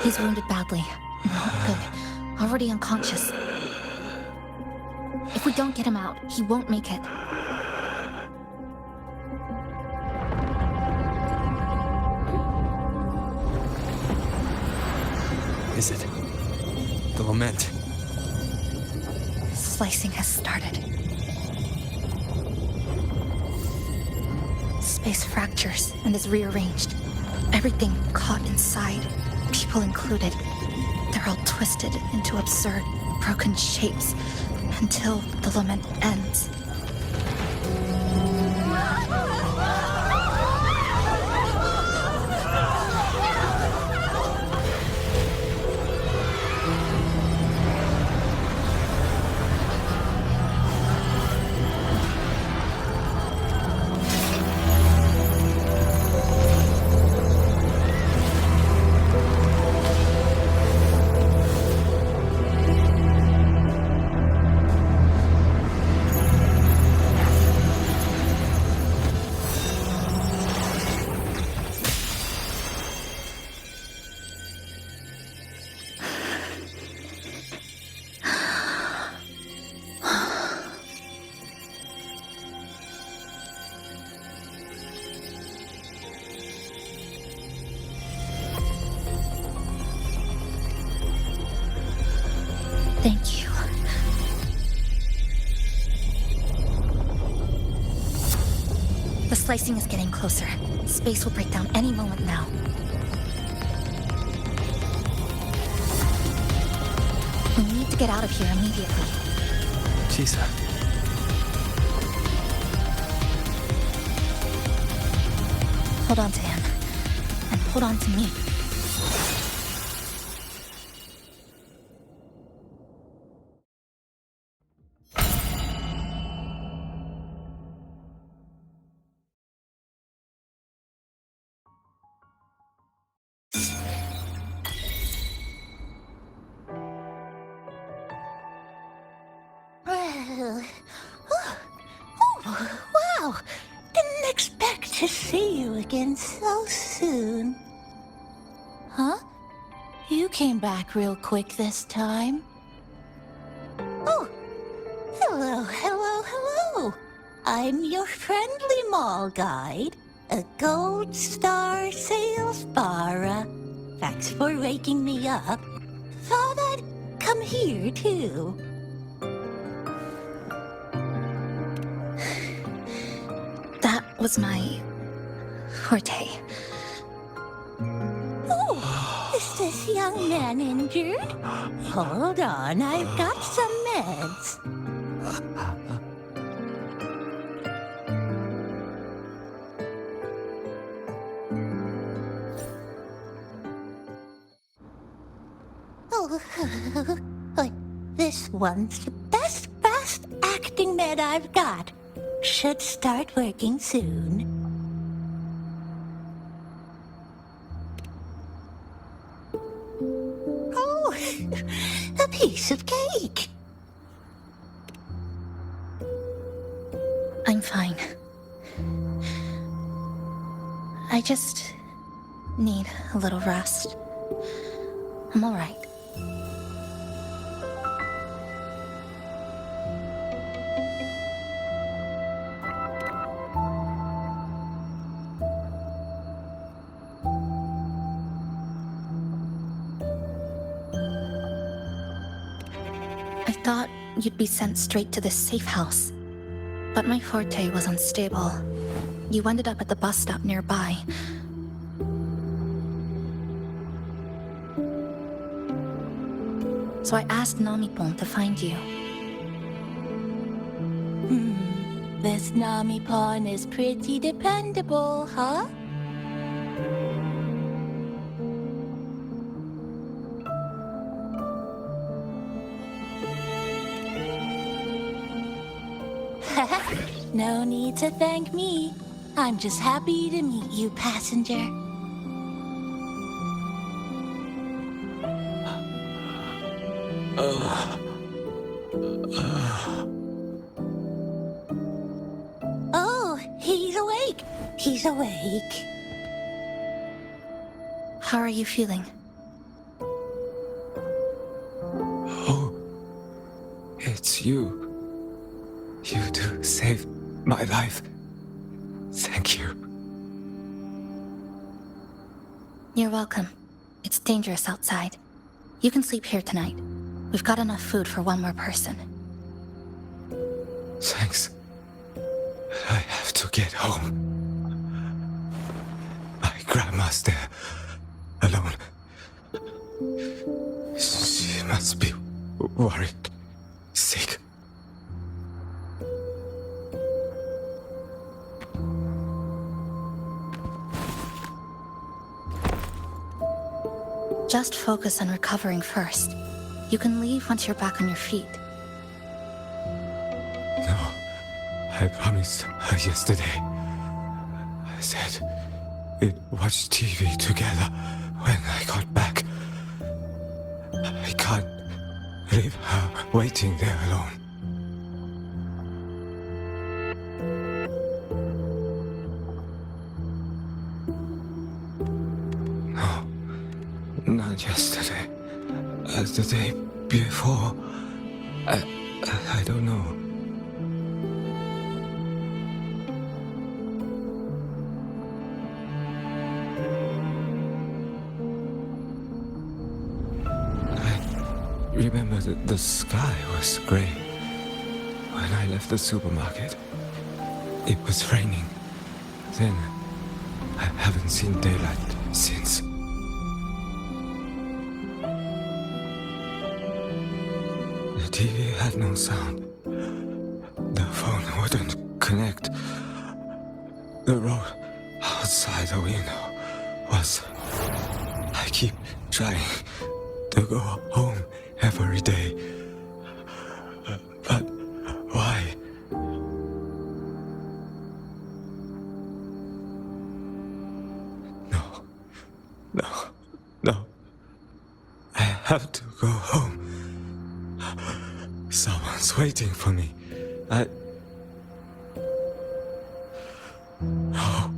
He's wounded badly. Not good. Already unconscious. If we don't get him out, he won't make it. Is it? The lament. Slicing has started. Space fractures and is rearranged. Everything caught inside, people included. They're all twisted into absurd, broken shapes until the lament ends. Thank you. The slicing is getting closer. Space will break down any moment now. We need to get out of here immediately. Chisa. Hold on to him. And hold on to me. Wow! Didn't expect to see you again so soon. Huh? You came back real quick this time. Oh! Hello, hello, hello! I'm your friendly mall guide, a Gold Star Sales Barra. Thanks for waking me up. Thought I'd come here, too. was my forte. Oh, is this young man injured? Hold on, I've got some meds. Oh, this one's the best fast acting med I've got. Should start working soon. Oh, a piece of cake. I'm fine. I just need a little rest. I'm all right. I thought you'd be sent straight to this safe house, but my forte was unstable. You ended up at the bus stop nearby. So I asked Namipon to find you. This Namipon is pretty dependable, huh? No need to thank me. I'm just happy to meet you, passenger. Oh, he's awake. He's awake. How are you feeling? Oh, it's you. You two saved my life. Thank you. You're welcome. It's dangerous outside. You can sleep here tonight. We've got enough food for one more person. Thanks. I have to get home. My grandma's there, alone. She must be worried, sick. Just focus on recovering first. You can leave once you're back on your feet. No, I promised her yesterday. I said we'd watch TV together when I got back. I can't leave her waiting there alone. Not yesterday. The day before. I don't know. I remember that the sky was gray. When I left the supermarket, it was raining. Then, I haven't seen daylight since. The TV had no sound. The phone wouldn't connect. The road outside the window was... I keep trying to go home every day. But why? No. I have to go home. Someone's waiting for me. Oh,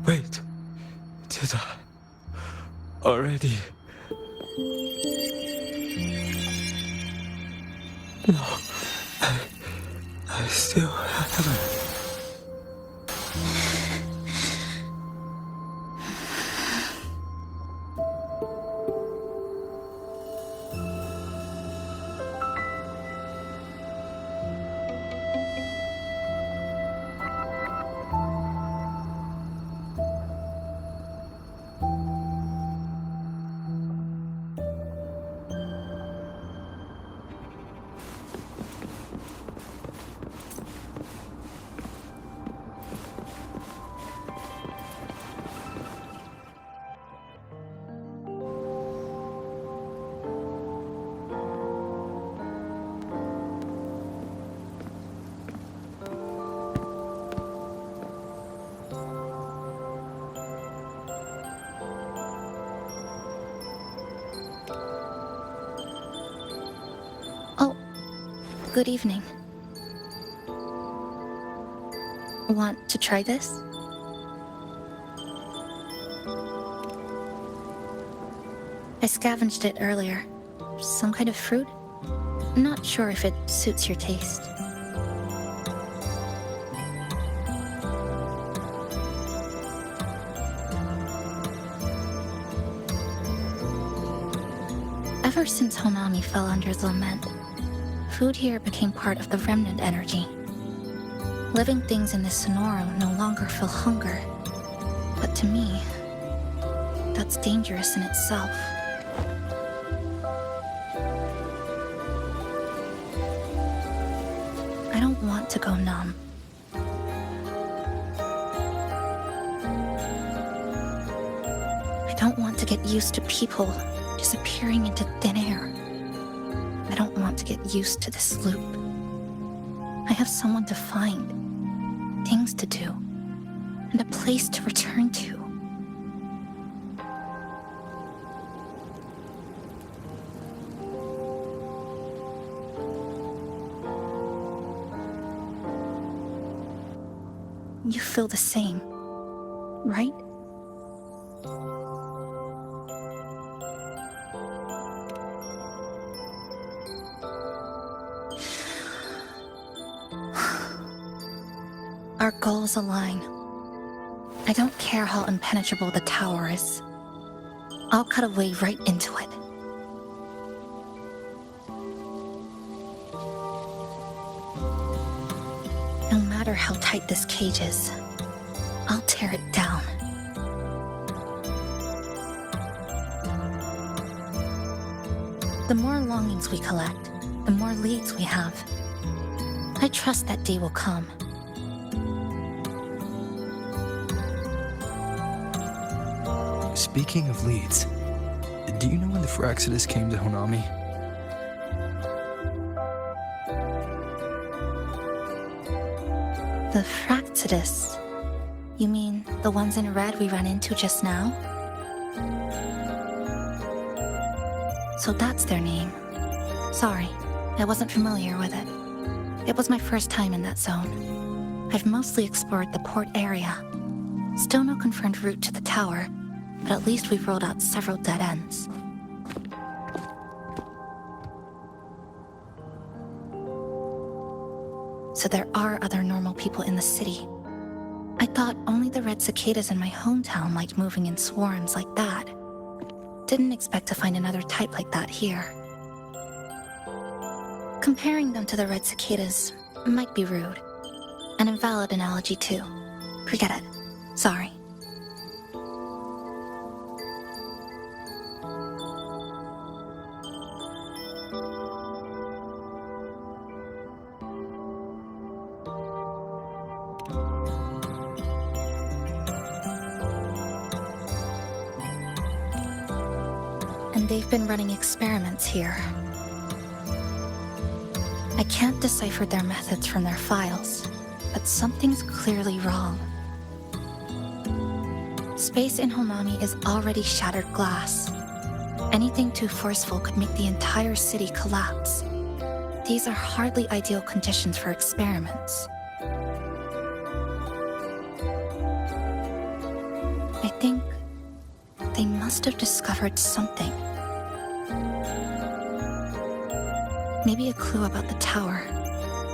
wait. Did I already? No, I still haven't. Good evening. Want to try this? I scavenged it earlier. Some kind of fruit? Not sure if it suits your taste. Ever since Honami fell under the lament, food here became part of the remnant energy. Living things in this Sonoro no longer feel hunger. But to me, that's dangerous in itself. I don't want to go numb. I don't want to get used to people disappearing into thin air. I don't want to get used to this loop. I have someone to find, things to do, and a place to return to. You feel the same, right? Our goals align. I don't care how impenetrable the tower is. I'll cut a way right into it. No matter how tight this cage is, I'll tear it down. The more longings we collect, the more leads we have. I trust that day will come. Speaking of leads, do you know when the Fraxidus came to Honami? The Fraxidus? You mean the ones in red we ran into just now? So that's their name. Sorry, I wasn't familiar with it. It was my first time in that zone. I've mostly explored the port area. Still no confirmed route to the tower, but at least we've rolled out several dead ends. So there are other normal people in the city. I thought only the red cicadas in my hometown liked moving in swarms like that. Didn't expect to find another type like that here. Comparing them to the red cicadas might be rude. An invalid analogy too. Forget it. Sorry. And they've been running experiments here. I can't decipher their methods from their files, but something's clearly wrong. Space in Honami is already shattered glass. Anything too forceful could make the entire city collapse. These are hardly ideal conditions for experiments. I think they must have discovered something. Maybe a clue about the tower,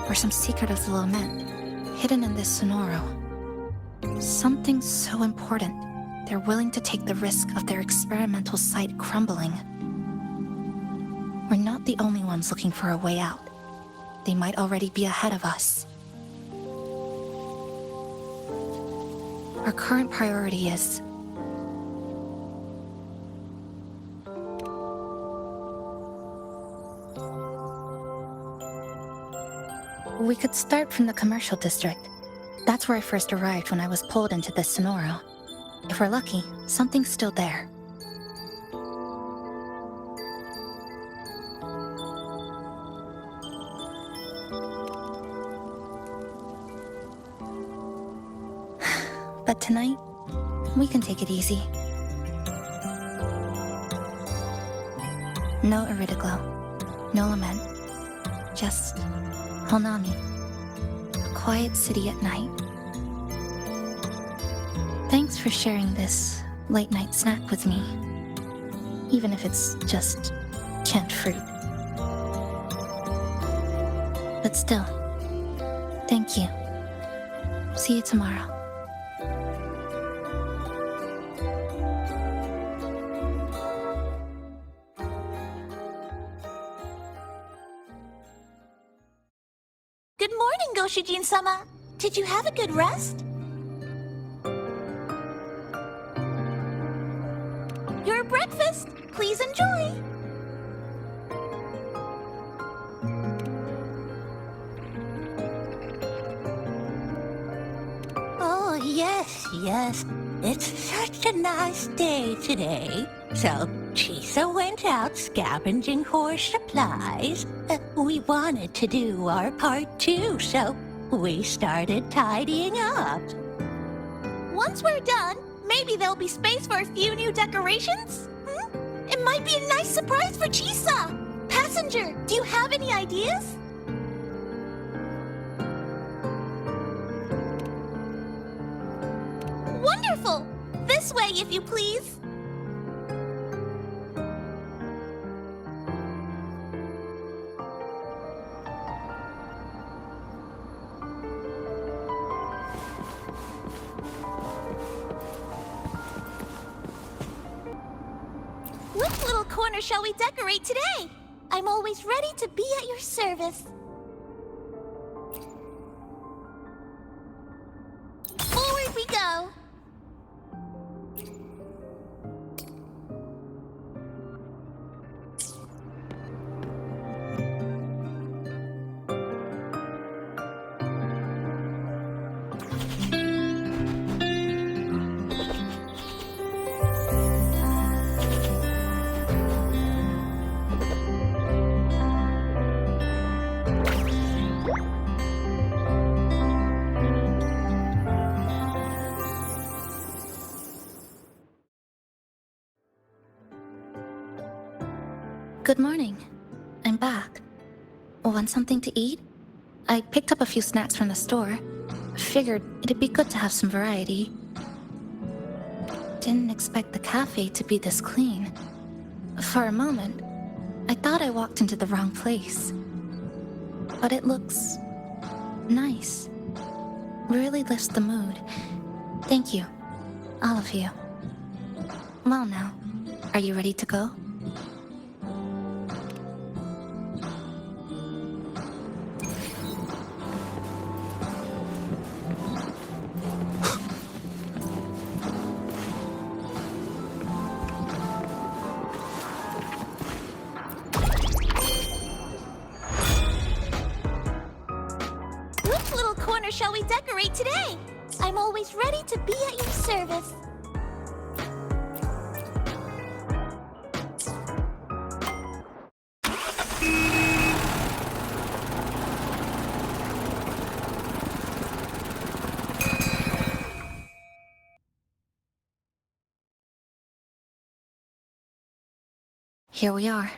or some secret of the lament, hidden in this Sonoro. Something so important, they're willing to take the risk of their experimental site crumbling. We're not the only ones looking for a way out. They might already be ahead of us. Our current priority is we could start from the commercial district. That's where I first arrived when I was pulled into this Sonoro. If we're lucky, something's still there. But tonight, we can take it easy. No Iridoglow, no lament. just Honami, a quiet city at night. Thanks for sharing this late-night snack with me, even if it's just canned fruit. But still, thank you. See you tomorrow. Good morning, Goshujin-sama. Did you have a good rest? Your breakfast. Please enjoy. Oh, yes. It's such a nice day today. So, Chisa went out scavenging for supplies. We wanted to do our part too, so we started tidying up. Once we're done, maybe there'll be space for a few new decorations? It might be a nice surprise for Chisa. Passenger, do you have any ideas? Wonderful! This way, if you please. Which little corner shall we decorate today? I'm always ready to be at your service. Forward we go. Good morning. I'm back. Want something to eat? I picked up a few snacks from the store. Figured it'd be good to have some variety. Didn't expect the cafe to be this clean. For a moment, I thought I walked into the wrong place. But it looks nice. Really lifts the mood. Thank you, all of you. Well now, are you ready to go? Which little corner shall we decorate today? I'm always ready to be at your service. Here we are.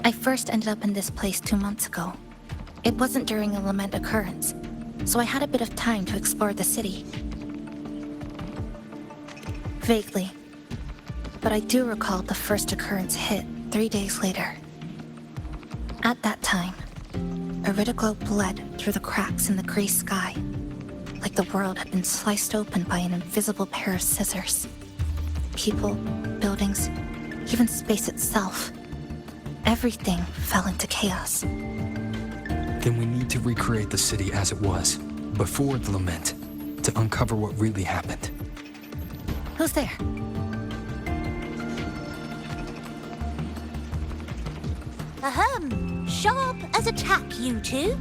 I first ended up in this place 2 months ago. It wasn't during a lament occurrence, so I had a bit of time to explore the city. Vaguely. But I do recall the first occurrence hit 3 days later. At that time, a ridicule bled through the cracks in the gray sky, like the world had been sliced open by an invisible pair of scissors. People, buildings, even space itself. Everything fell into chaos. Then we need to recreate the city as it was, before the lament, to uncover what really happened. Who's there? Ahem. Sharp as a tack, you two.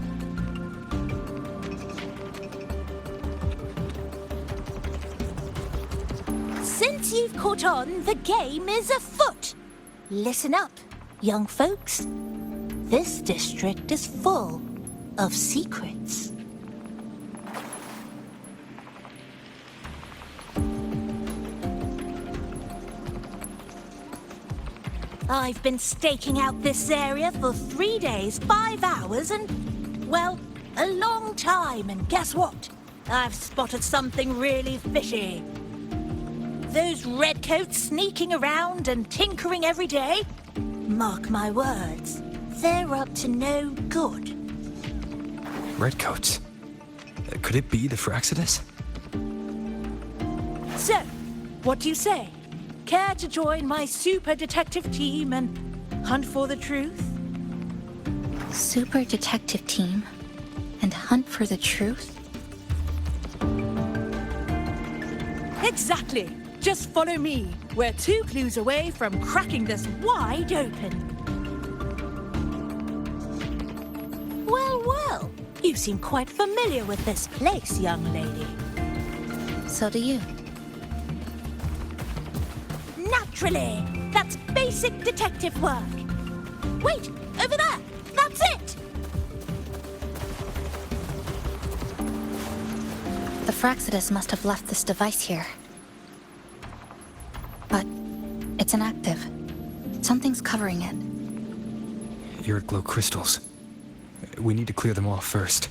Since you've caught on, the game is afoot. Listen up, young folks. This district is full of secrets. I've been staking out this area for 3 days, 5 hours, and, well, a long time. And guess what? I've spotted something really fishy. Those redcoats sneaking around and tinkering every day? Mark my words, they're up to no good. Redcoats? Could it be the Fraxidus? So, what do you say? Care to join my super detective team and hunt for the truth? Super detective team? And hunt for the truth? Exactly! Just follow me. We're 2 clues away from cracking this wide open. Well, well. You seem quite familiar with this place, young lady. So do you. Naturally! That's basic detective work. Wait! Over there! That's it! The Fraxidus must have left this device here. But it's inactive. Something's covering it. Irid glow crystals. We need to clear them off first.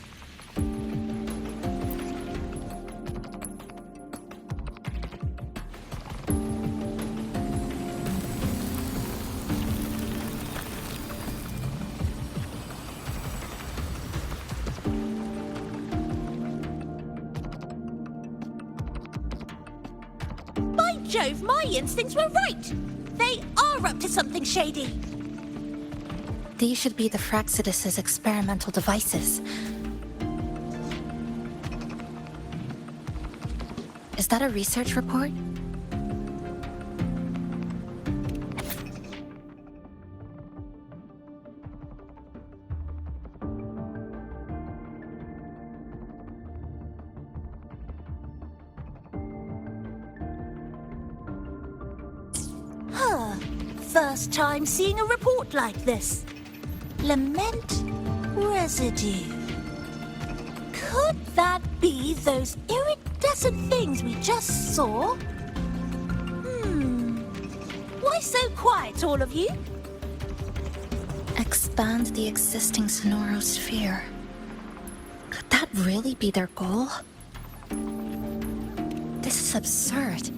By Jove, my instincts were right! They are up to something shady! These should be the Fraxidus's experimental devices. Is that a research report? Huh. First time seeing a report like this. Lament residue. Could that be those iridescent things we just saw? Why so quiet, all of you? Expand the existing sonorosphere. Could that really be their goal? This is absurd.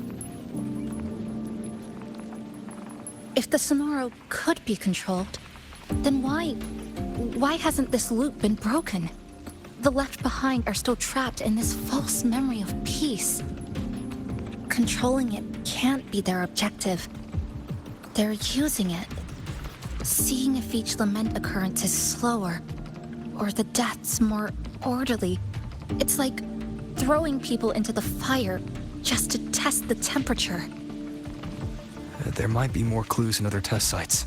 If the Sonoro could be controlled, then why hasn't this loop been broken? The left behind are still trapped in this false memory of peace. Controlling it can't be their objective. They're using it. Seeing if each lament occurrence is slower, or the deaths more orderly. It's like throwing people into the fire just to test the temperature. There might be more clues in other test sites.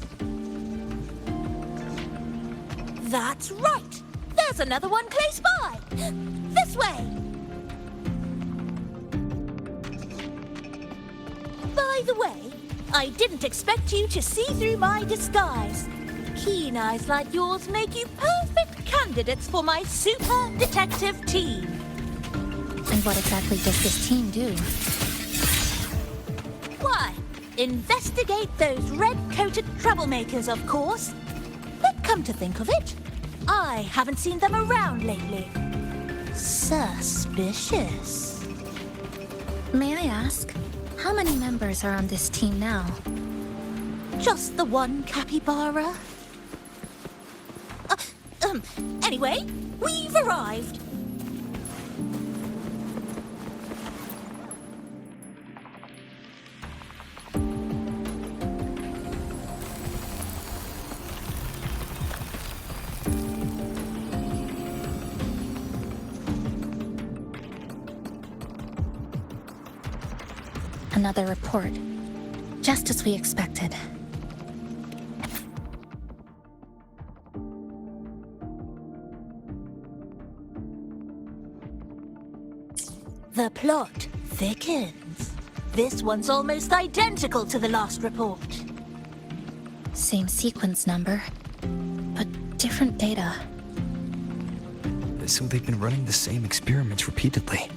That's right! There's another one close by! This way! By the way, I didn't expect you to see through my disguise. Keen eyes like yours make you perfect candidates for my super detective team. And what exactly does this team do? Why, investigate those red-coated troublemakers, of course. But come to think of it, I haven't seen them around lately. Suspicious. May I ask, how many members are on this team now? Just the one capybara. Anyway, we've arrived. Another report. Just as we expected. The plot thickens. This one's almost identical to the last report. Same sequence number, but different data. So they've been running the same experiments repeatedly,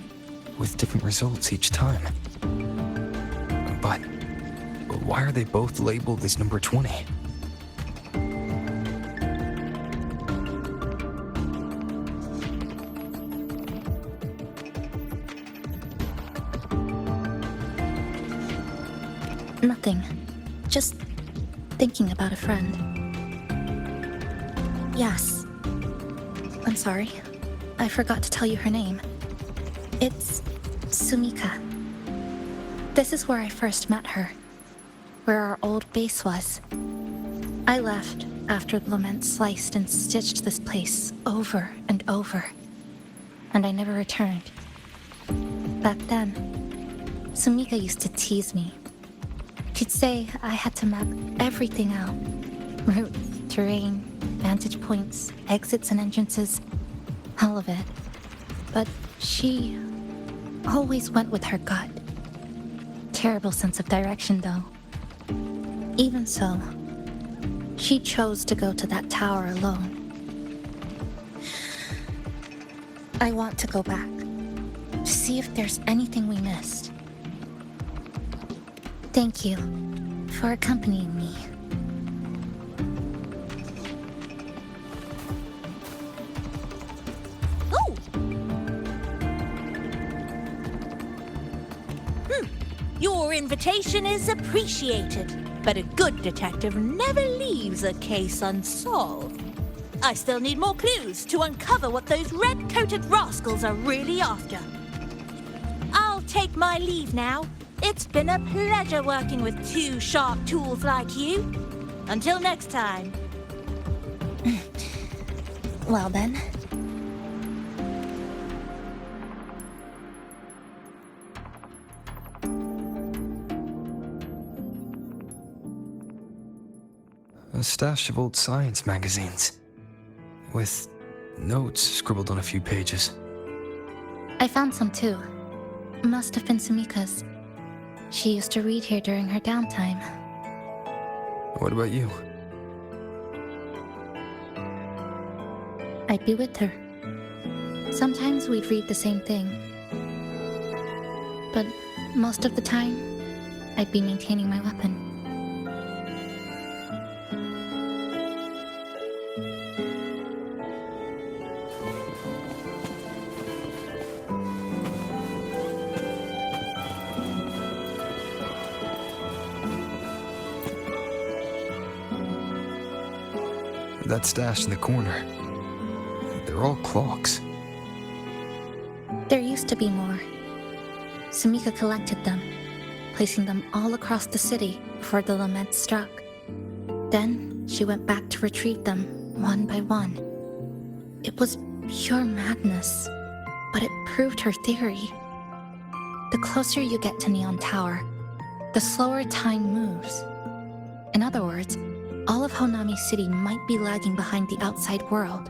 with different results each time. But Why are they both labeled as number 20? Nothing. Just thinking about a friend. Yes. I'm sorry. I forgot to tell you her name. It's Sumika. This is where I first met her. Where our old base was. I left after the lament sliced and stitched this place over and over. And I never returned. Back then, Sumika used to tease me. She'd say I had to map everything out. Route, terrain, vantage points, exits and entrances. All of it. But she always went with her gut. Terrible sense of direction, though. Even so, she chose to go to that tower alone. I want to go back, to see if there's anything we missed. Thank you for accompanying me. Oh! Your invitation is appreciated, but a good detective never leaves a case unsolved. I still need more clues to uncover what those red-coated rascals are really after. I'll take my leave now. It's been a pleasure working with two sharp tools like you. Until next time. Well then. A stash of old science magazines. With notes scribbled on a few pages. I found some too. Must have been Sumika's. She used to read here during her downtime. What about you? I'd be with her. Sometimes we'd read the same thing. But most of the time, I'd be maintaining my weapon. That stash in the corner. They're all clocks. There used to be more. Sumika collected them, placing them all across the city before the lament struck. Then she went back to retrieve them one by one. It was pure madness, but it proved her theory. The closer you get to Neon Tower, the slower time moves. In other words, all of Honami City might be lagging behind the outside world.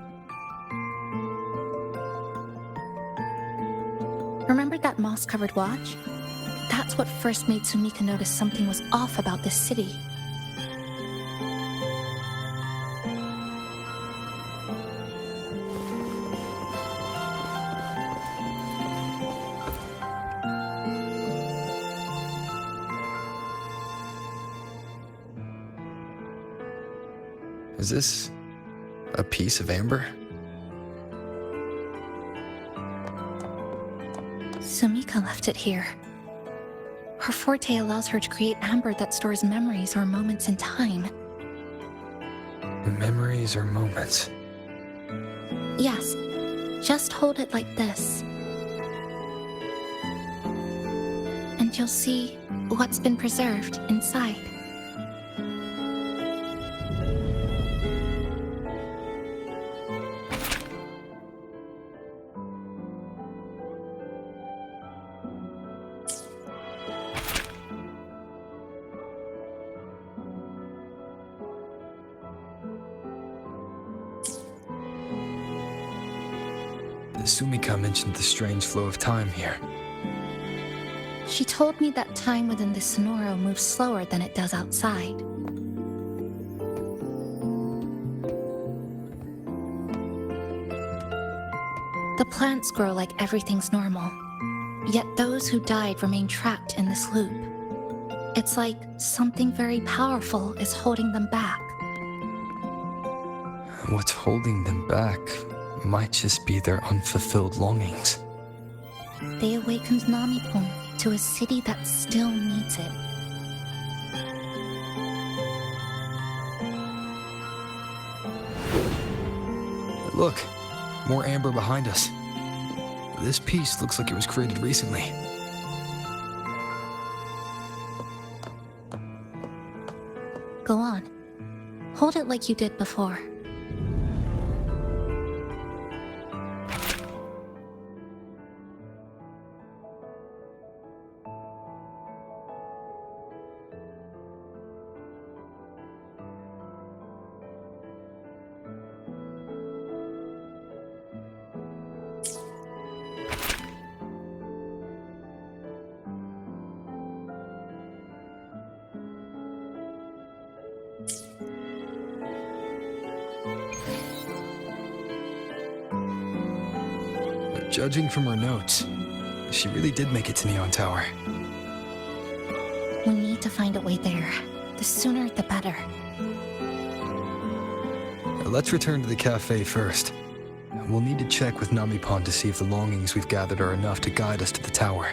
Remember that moss-covered watch? That's what first made Sumika notice something was off about this city. Is this a piece of amber? Sumika left it here. Her forte allows her to create amber that stores memories or moments in time. Memories or moments? Yes, just hold it like this. And you'll see what's been preserved inside. Sumika mentioned the strange flow of time here. She told me that time within the Sonoro moves slower than it does outside. The plants grow like everything's normal, yet those who died remain trapped in this loop. It's like something very powerful is holding them back. What's holding them back might just be their unfulfilled longings. They awakened Namipon to a city that still needs it. Look, more amber behind us. This piece looks like it was created recently. Go on. Hold it like you did before. Judging from her notes, she really did make it to Neon Tower. We need to find a way there. The sooner, the better. Let's return to the cafe first. We'll need to check with Namipon to see if the longings we've gathered are enough to guide us to the tower.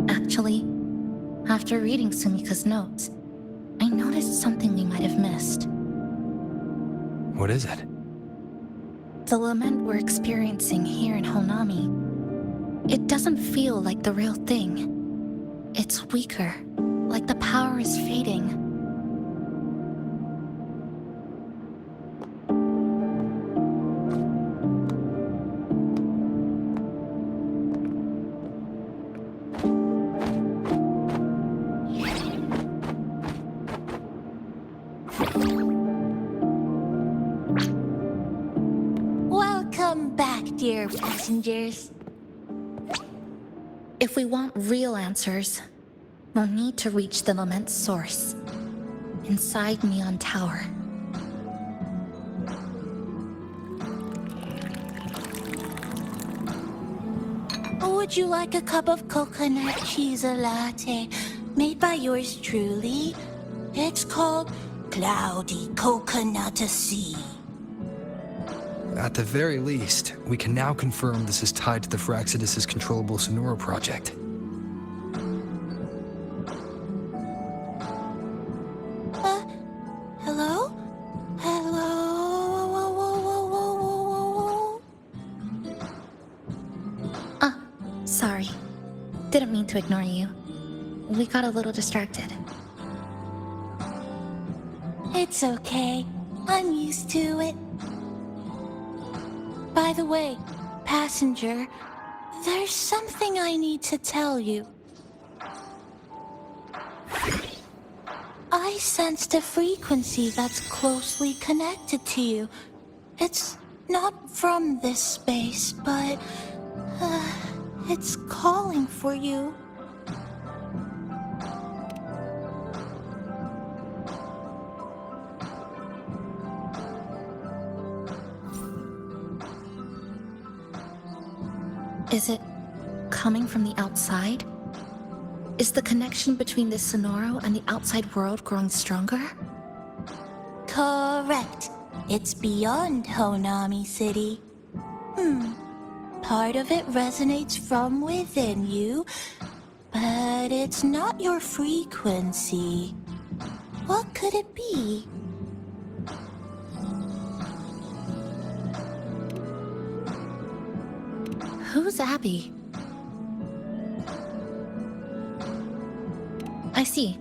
Actually, after reading Sumika's notes, I noticed something we might have missed. What is it? The lament we're experiencing here in Honami, it doesn't feel like the real thing. It's weaker, like the power is fading. Welcome back, dear passengers. If we want real answers, we'll need to reach the lament's source, inside Neon Tower. Would you like a cup of coconut cheese latte made by yours truly? It's called Cloudy Coconut Sea. At the very least, we can now confirm this is tied to the Fraxidus' controllable Sonora project. Hello? Hello? Sorry. Didn't mean to ignore you. We got a little distracted. It's okay. I'm used to it. By the way, passenger, there's something I need to tell you. I sensed a frequency that's closely connected to you. It's not from this space, but it's calling for you. Is it coming from the outside? Is the connection between this Sonoro and the outside world growing stronger? Correct. It's beyond Honami City. Part of it resonates from within you, but it's not your frequency. What could it be? Who's Abby? I see.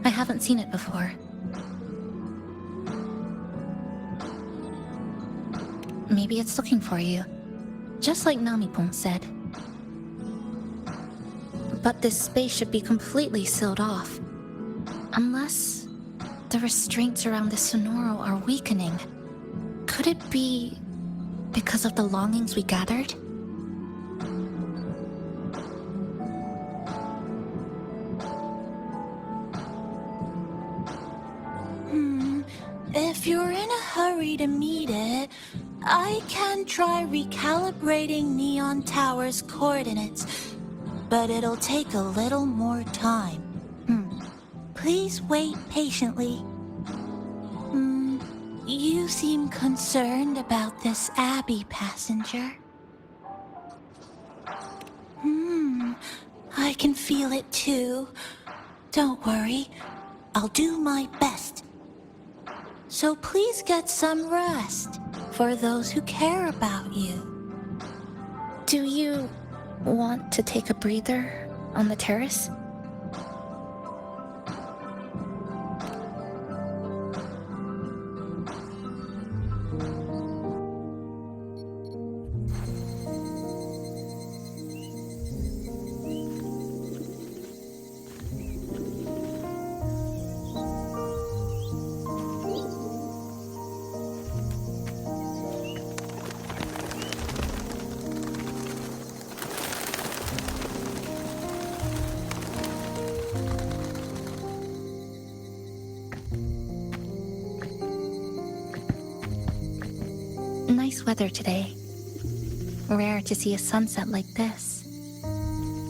I haven't seen it before. Maybe it's looking for you, just like Namipon said. But this space should be completely sealed off. Unless the restraints around the Sonoro are weakening. Could it be because of the longings we gathered? If you're in a hurry to meet it, I can try recalibrating Neon Tower's coordinates, but it'll take a little more time. Please wait patiently. You seem concerned about this Abbey, passenger. I can feel it too. Don't worry, I'll do my best. So please get some rest for those who care about you. Do you want to take a breather on the terrace? Nice weather today. Rare to see a sunset like this.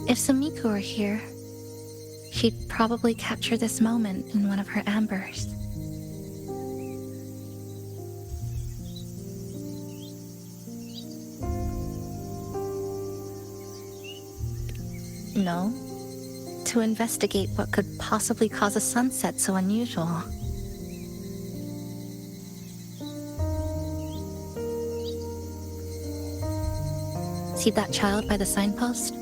If Sumiko were here, she'd probably capture this moment in one of her ambers. No, to investigate what could possibly cause a sunset so unusual. See that child by the signpost?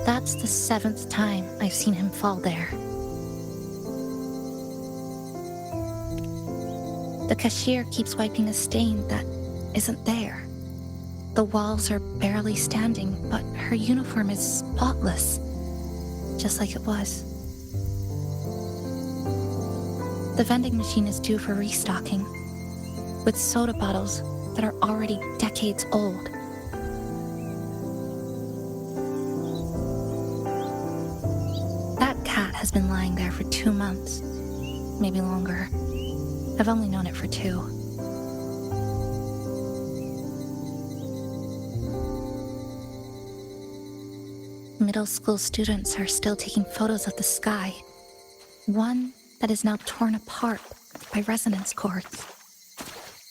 That's the 7th time I've seen him fall there. The cashier keeps wiping a stain that isn't there. The walls are barely standing, but her uniform is spotless, just like it was. The vending machine is due for restocking, with soda bottles that are already decades old. That cat has been lying there for 2 months, maybe longer. I've only known it for 2. Middle school students are still taking photos of the sky. One that is now torn apart by resonance cords.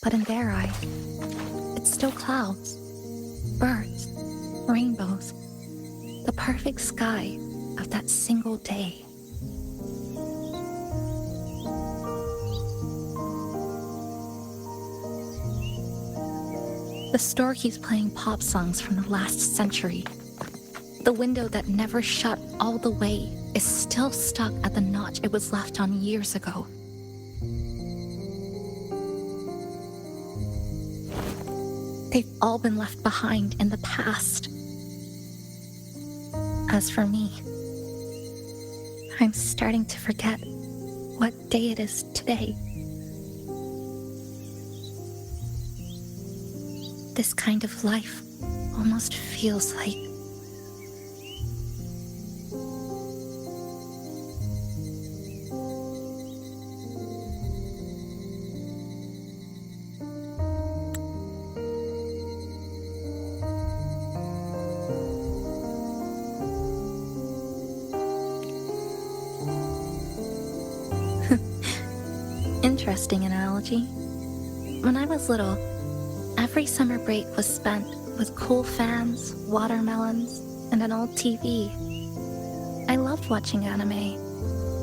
But in their eye, it's still clouds, birds, rainbows, the perfect sky of that single day. The store keeps playing pop songs from the last century. The window that never shut all the way is still stuck at the notch it was left on years ago. They've all been left behind in the past. As for me, I'm starting to forget what day it is today. This kind of life almost feels like interesting analogy. When I was little, every summer break was spent with cool fans, watermelons, and an old TV. I loved watching anime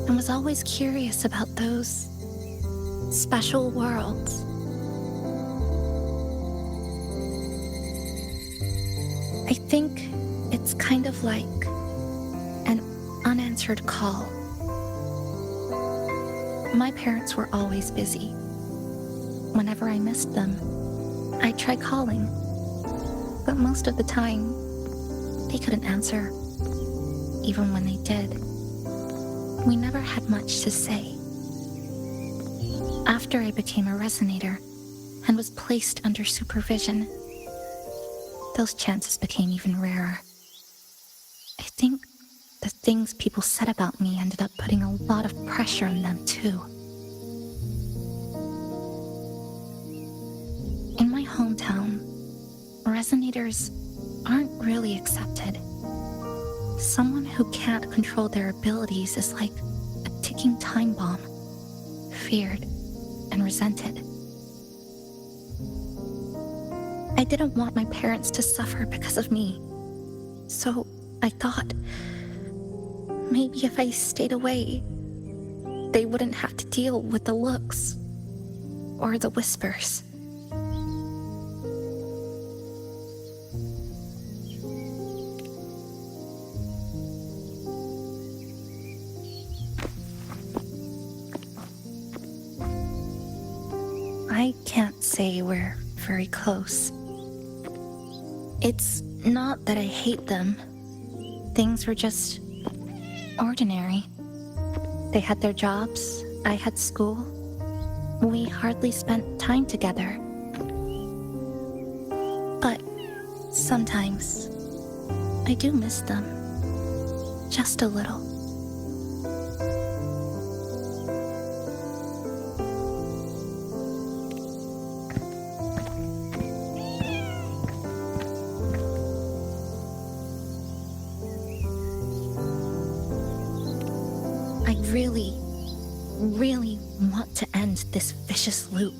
and was always curious about those special worlds. I think it's kind of like an unanswered call. My parents were always busy. Whenever I missed them, I'd try calling, but most of the time, they couldn't answer. even when they did. We never had much to say. After I became a resonator and was placed under supervision, those chances became even rarer. I think the things people said about me ended up putting a lot of pressure on them too. In my hometown, resonators aren't really accepted. Someone who can't control their abilities is like a ticking time bomb, feared and resented. I didn't want my parents to suffer because of me, so I thought maybe if I stayed away, they wouldn't have to deal with the looks or the whispers. I can't say we're very close. It's not that I hate them. Things were just ordinary. They had their jobs, I had school. We hardly spent time together. But sometimes I do miss them. Just a little. really want to end this vicious loop.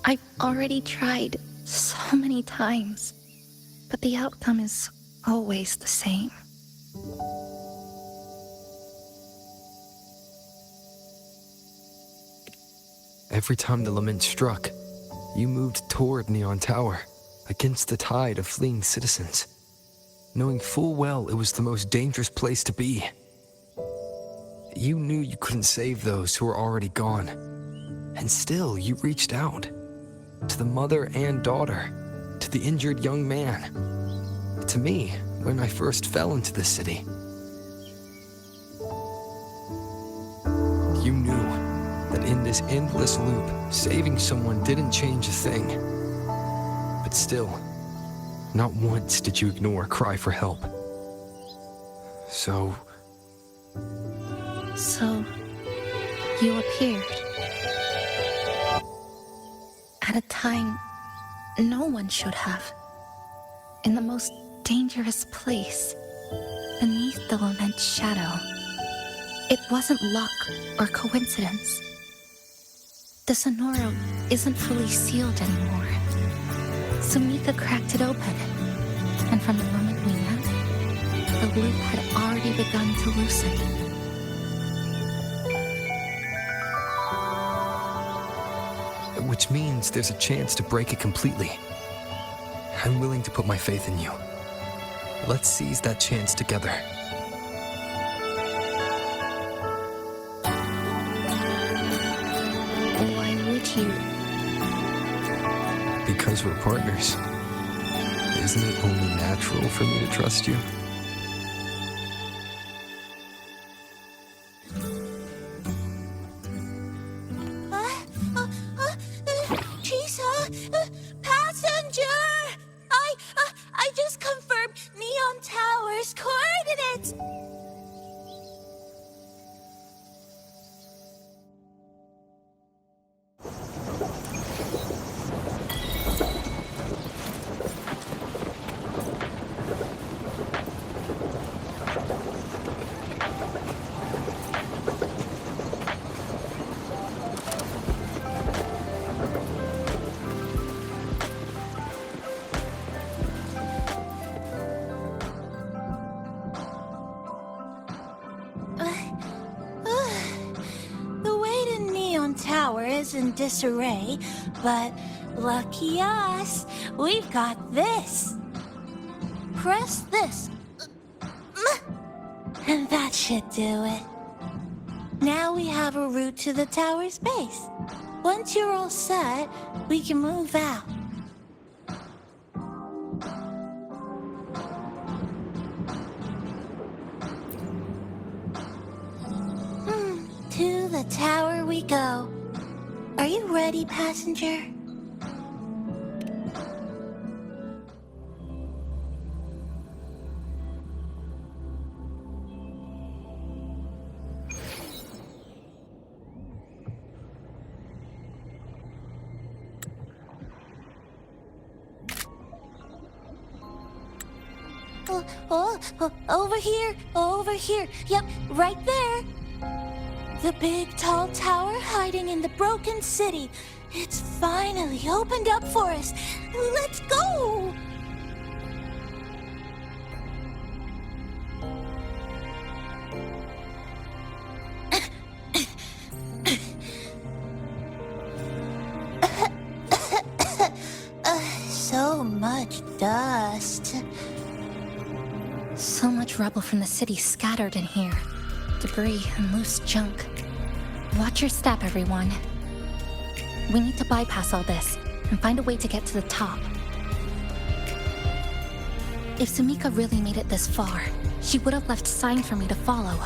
I've already tried so many times, but the outcome is always the same. Every time the lament struck, you moved toward Neon Tower, against the tide of fleeing citizens, knowing full well it was the most dangerous place to be. You knew you couldn't save those who were already gone, and still you reached out, to the mother and daughter, to the injured young man, to me when I first fell into the city. You knew that in this endless loop, saving someone didn't change a thing. But still, not once did you ignore a cry for help. So you appeared. At a time no one should have. In the most dangerous place, beneath the lament's shadow. It wasn't luck or coincidence. The Sonoro isn't fully sealed anymore. Sumika cracked it open, and from the moment we met, the loop had already begun to loosen. Which means there's a chance to break it completely. I'm willing to put my faith in you. Let's seize that chance together. Why would you? Because we're partners. Isn't it only natural for me to trust you? Passenger! I just confirmed Neon Tower's coordinates! The way to Neon Tower is in disarray, but lucky us, we've got this. Press this. And that should do it. Now we have a route to the tower's base. Once you're all set, we can move out. ready, passenger? Over here. Yep, right there. The big tall tower hiding in the broken city. It's finally opened up for us. Let's go! So much dust. So much rubble from the city scattered in here. Debris and loose junk. Watch your step, everyone. We need to bypass all this and find a way to get to the top. If Sumika really made it this far, she would have left sign for me to follow.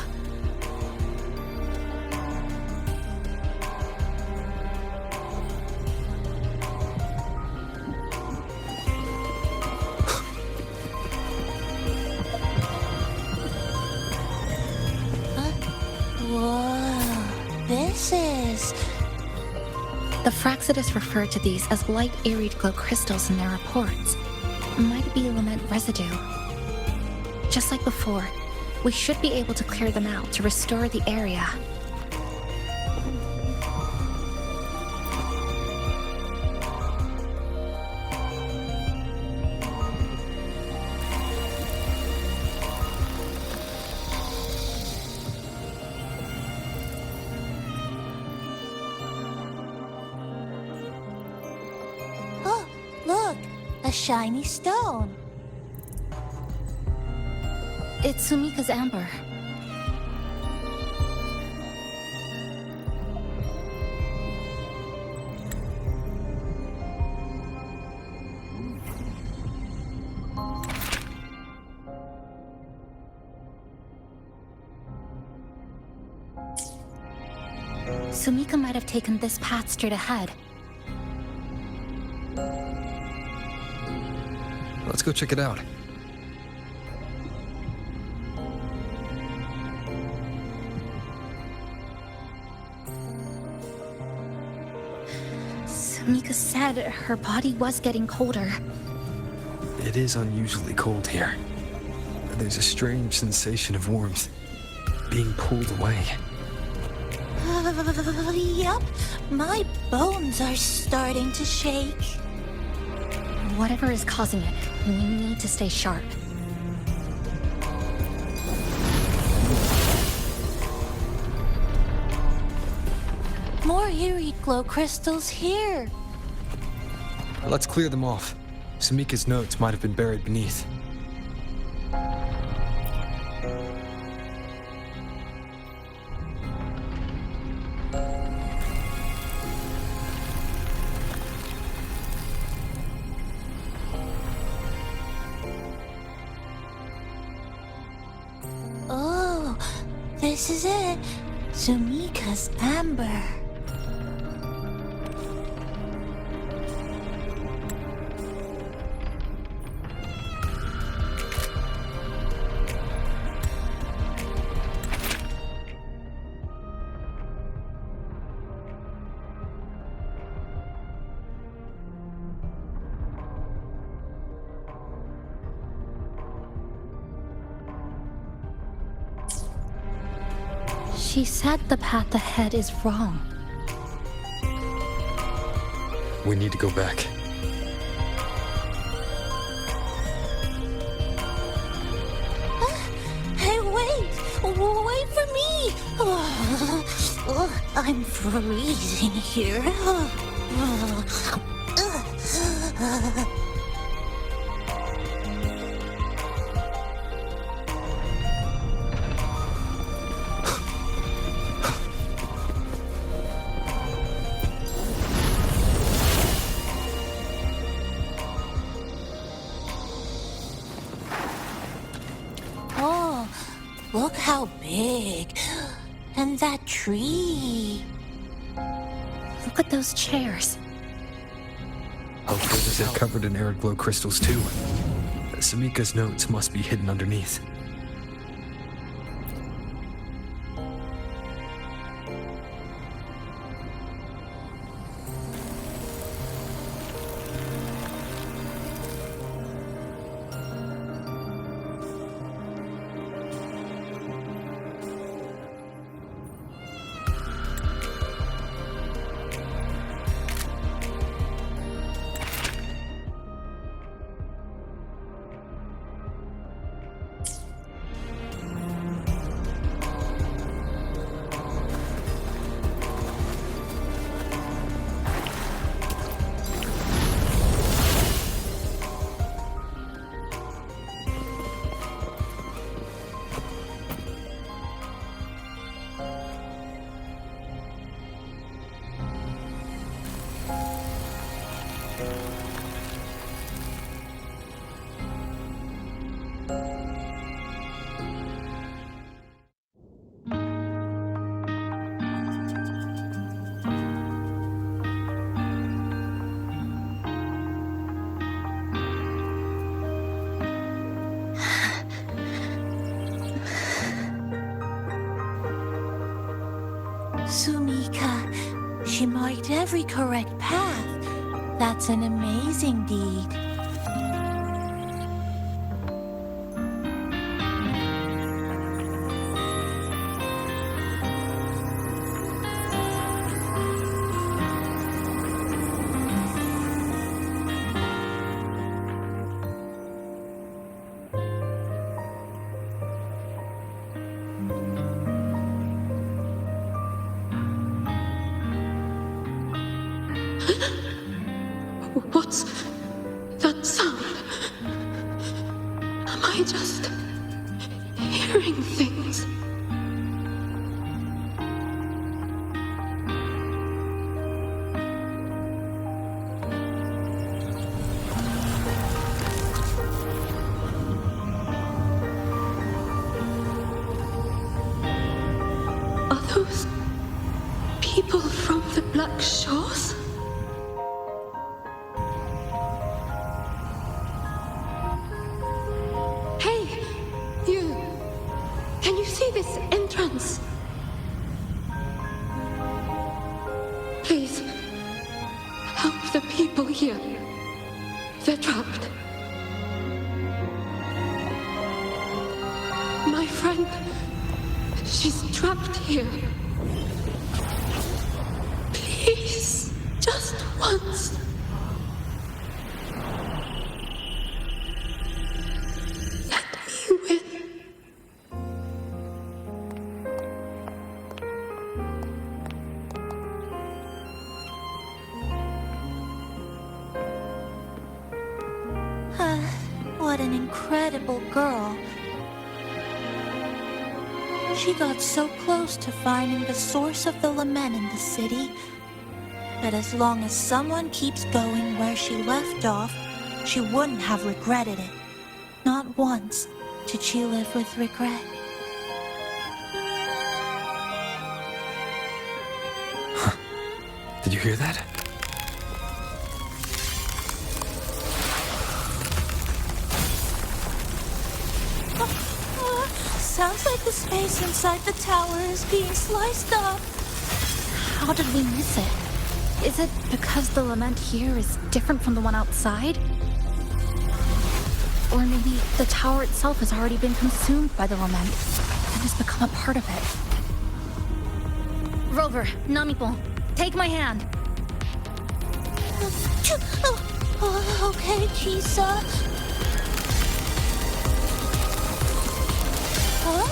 The Fraxidus refer to these as light arid glow crystals in their reports. Might be element residue. Just like before, we should be able to clear them out to restore the area. A shiny stone. It's Sumika's amber. Sumika might have taken this path straight ahead. Let's go check it out. Sumika said her body was getting colder. It is unusually cold here. There's a strange sensation of warmth, being pulled away. Yup, my bones are starting to shake. Whatever is causing it, we need to stay sharp. More eerie glow crystals here. Let's clear them off. Sumika's notes might have been buried beneath. This is it. Sumika's amber. She said the path ahead is wrong. We need to go back. Hey, wait! Wait for me! I'm freezing here. Look how big. And that tree. Looks Look at those chairs. Hopefully they're covered in air glow crystals too. Samika's notes must be hidden underneath. Sumika, she marked every correct path. That's an amazing deed. What's that sound? Am I just hearing things? Are those people from the Black Shores? This entrance. Please, help the people here. They're trapped. My friend, she's trapped here. Please, just once. What an incredible girl. She got so close to finding the source of the lament in the city. But as long as someone keeps going where she left off, she wouldn't have regretted it. Not once did she live with regret. Huh. Did you hear that? Sounds like the space inside the tower is being sliced up. How did we miss it? Is it because the lament here is different from the one outside? Or maybe the tower itself has already been consumed by the lament and has become a part of it. Rover, Namipon, take my hand. Okay, Chisa. Huh?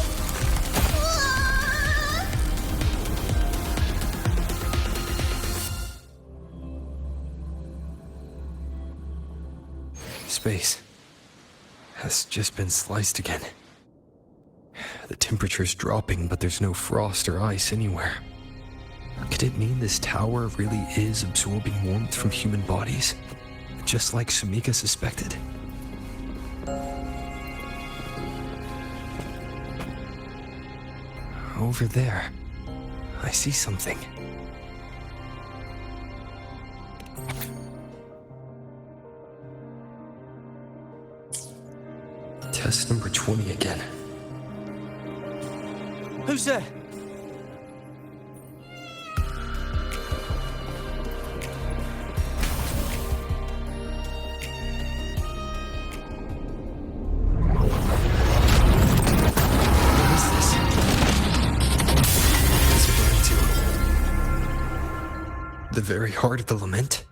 Space has just been sliced again. The temperature's dropping, but there's no frost or ice anywhere. Could it mean this tower really is absorbing warmth from human bodies? Just like Sumika suspected? Over there, I see something. Test number 20 again. Who's there? What is this? What's it running to? The very heart of the lament?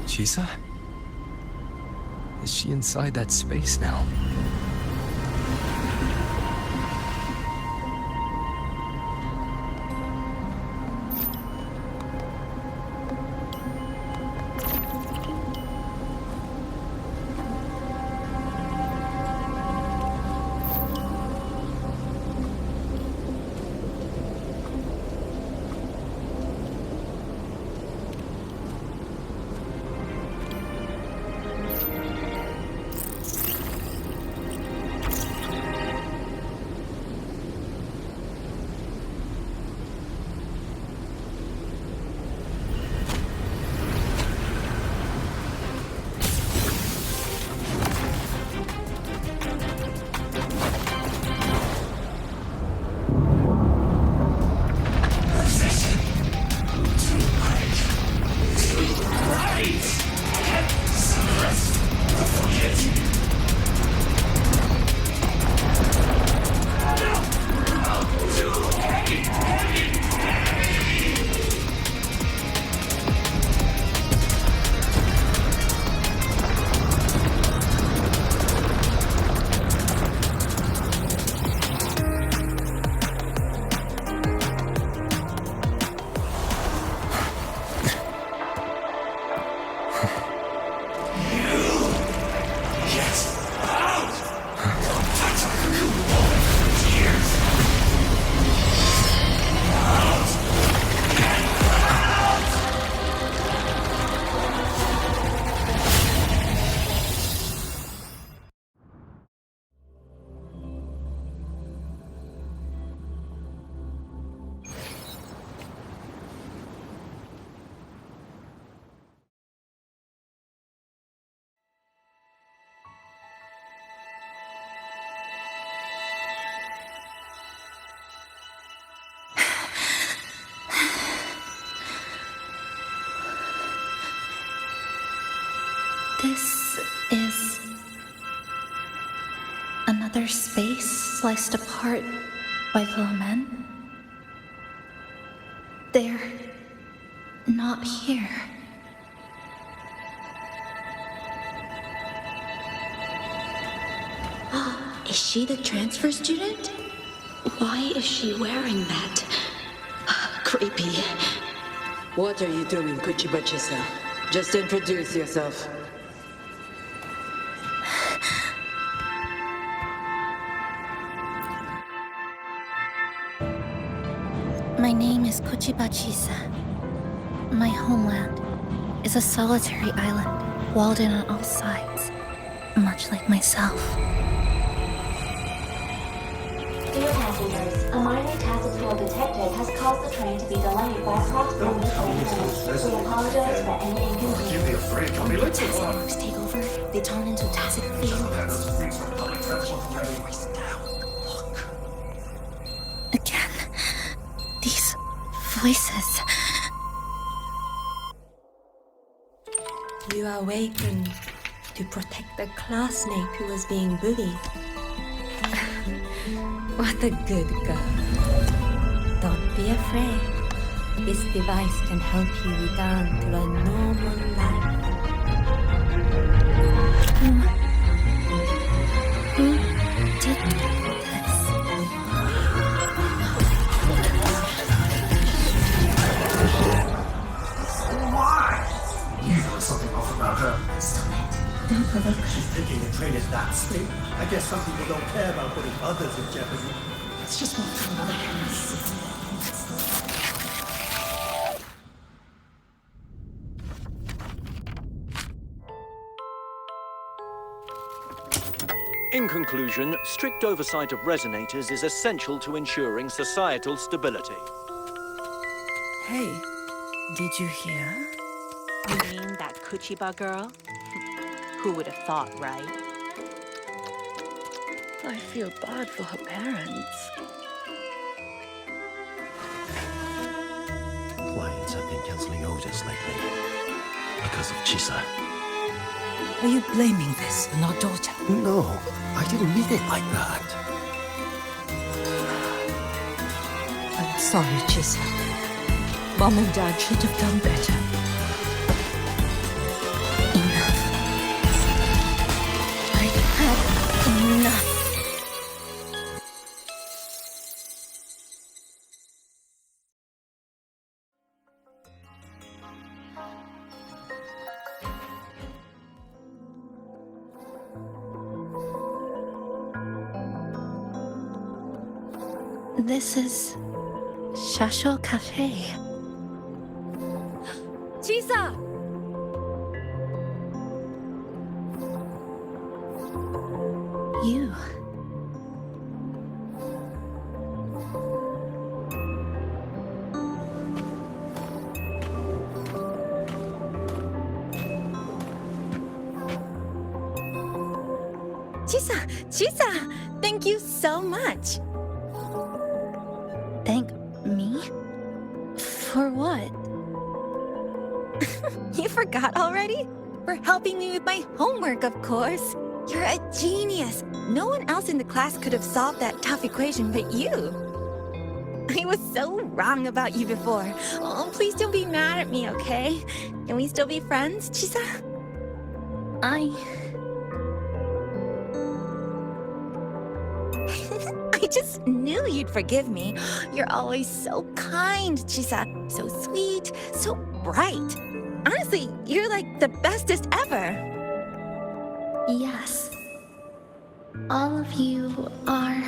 Chisa? Is she inside that space now? This is another space sliced apart by the men. They're not here. Is she the transfer student? Why is she wearing that? Creepy. What are you doing, Kuchiba-chisa? Just introduce yourself. My name is Kuchiba-chisa. My homeland is a solitary island, walled in on all sides, much like myself. Dear passengers, a minor tactical detected has caused the train to be delayed by approximately 20 minutes. We apologize for any inconvenience. Give me a break, Tommy. Let's Tacit moves take over. They turn into tacit feelings. Again, these voices. You awakened to protect the classmate who was being bullied. What a good girl. Don't be afraid. This device can help you return to a normal life. Who did this? Why? You know something off about her. Don't provoke her. She's thinking the train is that state. I guess some people don't care about putting others in jeopardy. It's just not from other hands. In conclusion, strict oversight of resonators is essential to ensuring societal stability. Hey, did you hear? You mean that Kuchiba girl? Who would have thought, right? I feel bad for her parents. Clients have been canceling orders lately because of Chisa. Are you blaming this on our daughter? No, I didn't mean it like that. I'm sorry, Chisa. Mom and Dad should have done better. Enough. I've had enough. This is Shasho Cafe. Chisa! You. Chisa! Thank you so much. Thank me? For what? You forgot already? For helping me with my homework, of course. You're a genius. No one else in the class could have solved that tough equation but you. I was so wrong about you before. Oh, please don't be mad at me, okay? Can we still be friends, Chisa? I just knew you'd forgive me. You're always so kind, Chisa. So sweet, so bright. Honestly, you're like the bestest ever. Yes. All of you are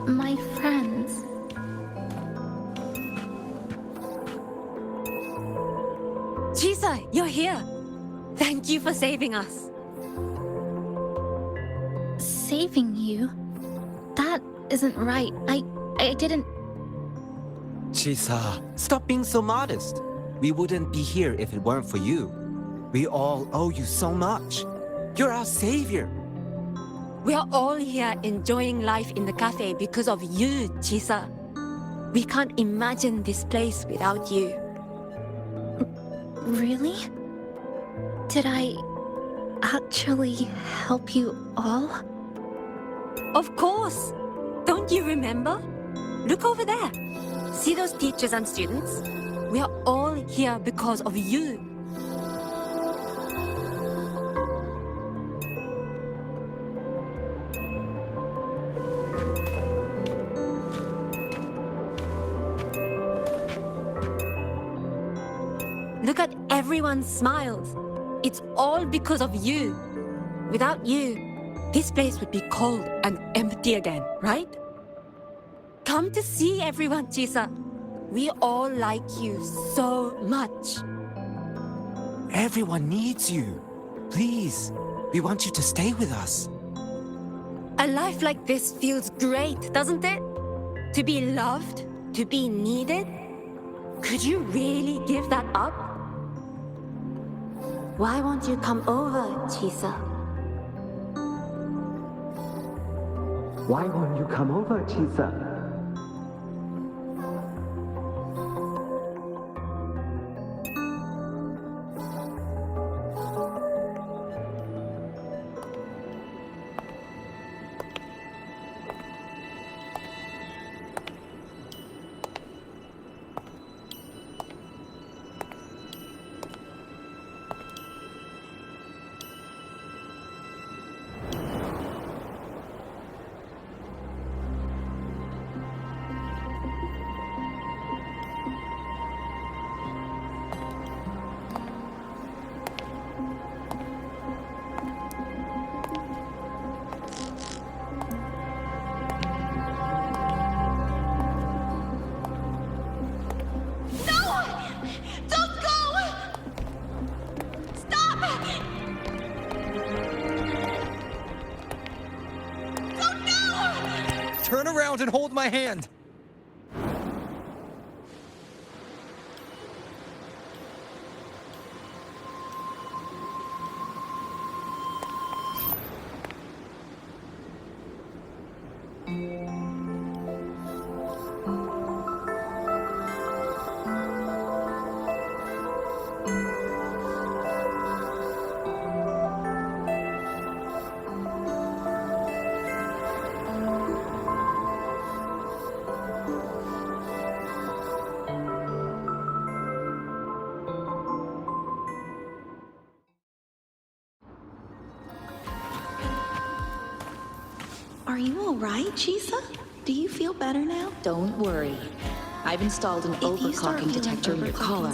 my friends. Chisa, you're here. Thank you for saving us. Saving you? That isn't right. I didn't... Chisa, stop being so modest. We wouldn't be here if it weren't for you. We all owe you so much. You're our savior. We are all here enjoying life in the cafe because of you, Chisa. We can't imagine this place without you. Really? Did I actually help you all? Of course! Don't you remember? Look over there. See those teachers and students? We are all here because of you. Look at everyone's smiles. It's all because of you. Without you, this place would be cold and empty again, right? Come to see everyone, Chisa. We all like you so much. Everyone needs you. Please, we want you to stay with us. A life like this feels great, doesn't it? To be loved, to be needed. Could you really give that up? Why won't you come over, Chisa? Why won't you come over, Chisa? Turn around and hold my hand! Are you all right, Chisa? Do you feel better now? Don't worry. I've installed an overclocking detector in your collar.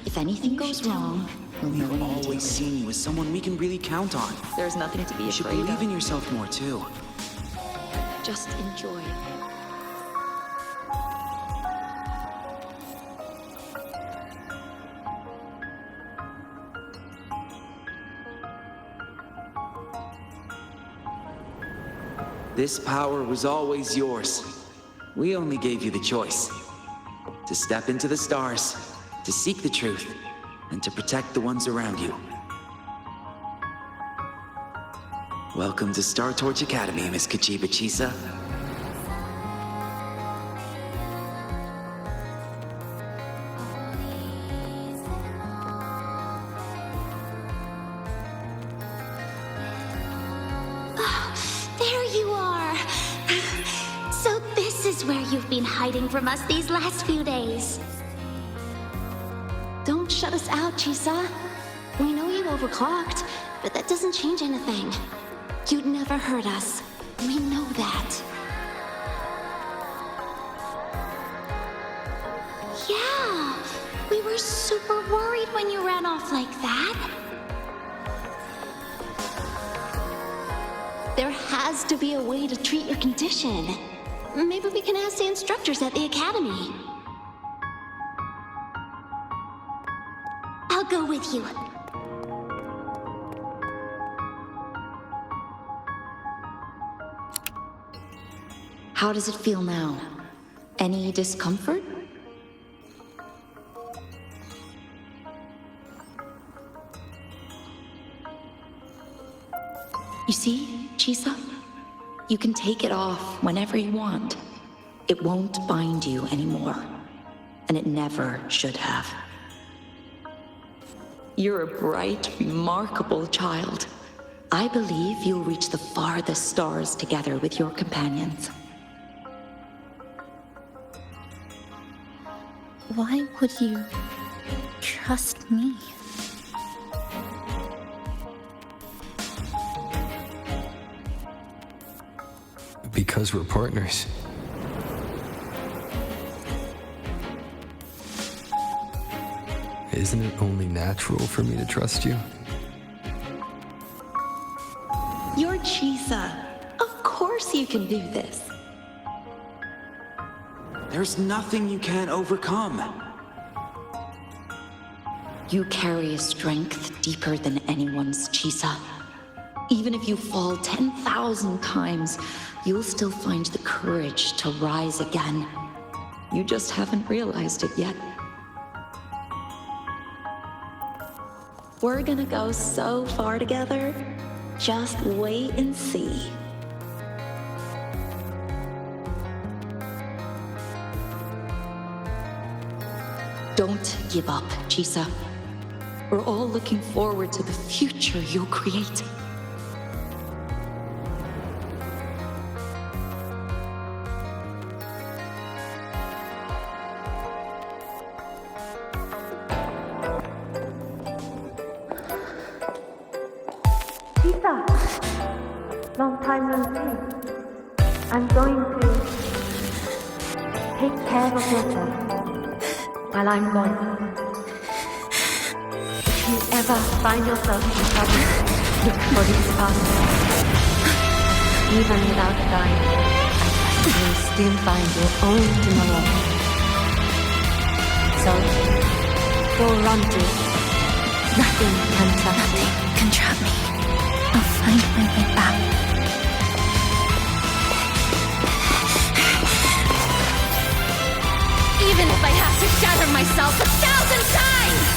If anything goes wrong, we'll know You've immediately. always seen me with someone we can really count on. There's nothing to be You should afraid believe of. in yourself more, too. Just enjoy it. This power was always yours. We only gave you the choice. To step into the stars, to seek the truth, and to protect the ones around you. Welcome to Star Torch Academy, Miss Kachiba Chisa. There you are! So this is where you've been hiding from us these last few days. Don't shut us out, Chisa. We know you overclocked, but that doesn't change anything. You'd never hurt us. We know that. Yeah, we were super worried when you ran off like that. There has to be a way to treat your condition. Maybe we can ask the instructors at the academy. I'll go with you. How does it feel now? Any discomfort? You see, Chisa? You can take it off whenever you want. It won't bind you anymore. And it never should have. You're a bright, remarkable child. I believe you'll reach the farthest stars together with your companions. Why would you trust me? Because we're partners. Isn't it only natural for me to trust you? You're Chisa. Of course you can do this. There's nothing you can't overcome. You carry a strength deeper than anyone's, Chisa. Even if you fall 10,000 times, you'll still find the courage to rise again. You just haven't realized it yet. We're gonna go so far together. Just wait and see. Don't give up, Chisa. We're all looking forward to the future you'll create. Long time no see. I'm going to take care of yourself while I'm gone. If you ever find yourself in trouble, look for these paths. Even without dying, you'll still find your own tomorrow. So, go run to it. Nothing can trap me. Nothing can trap me. I'll find my way back. Even if I have to shatter myself 1,000 times!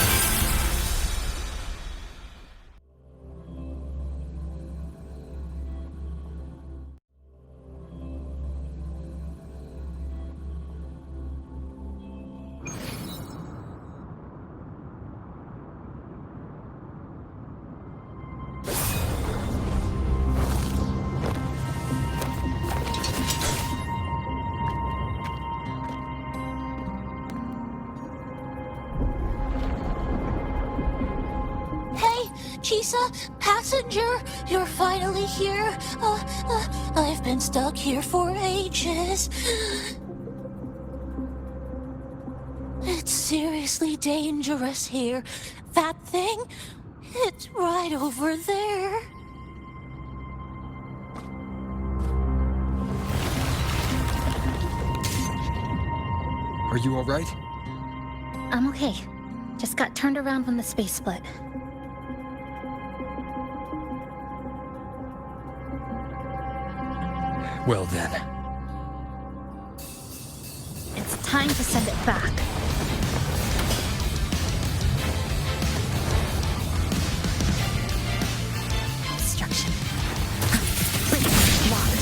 Chisa, passenger, you're finally here. I've been stuck here for ages. It's seriously dangerous here. That thing, it's right over there. Are you all right? I'm okay. Just got turned around when the space split. Well then. It's time to send it back. Destruction. Locked.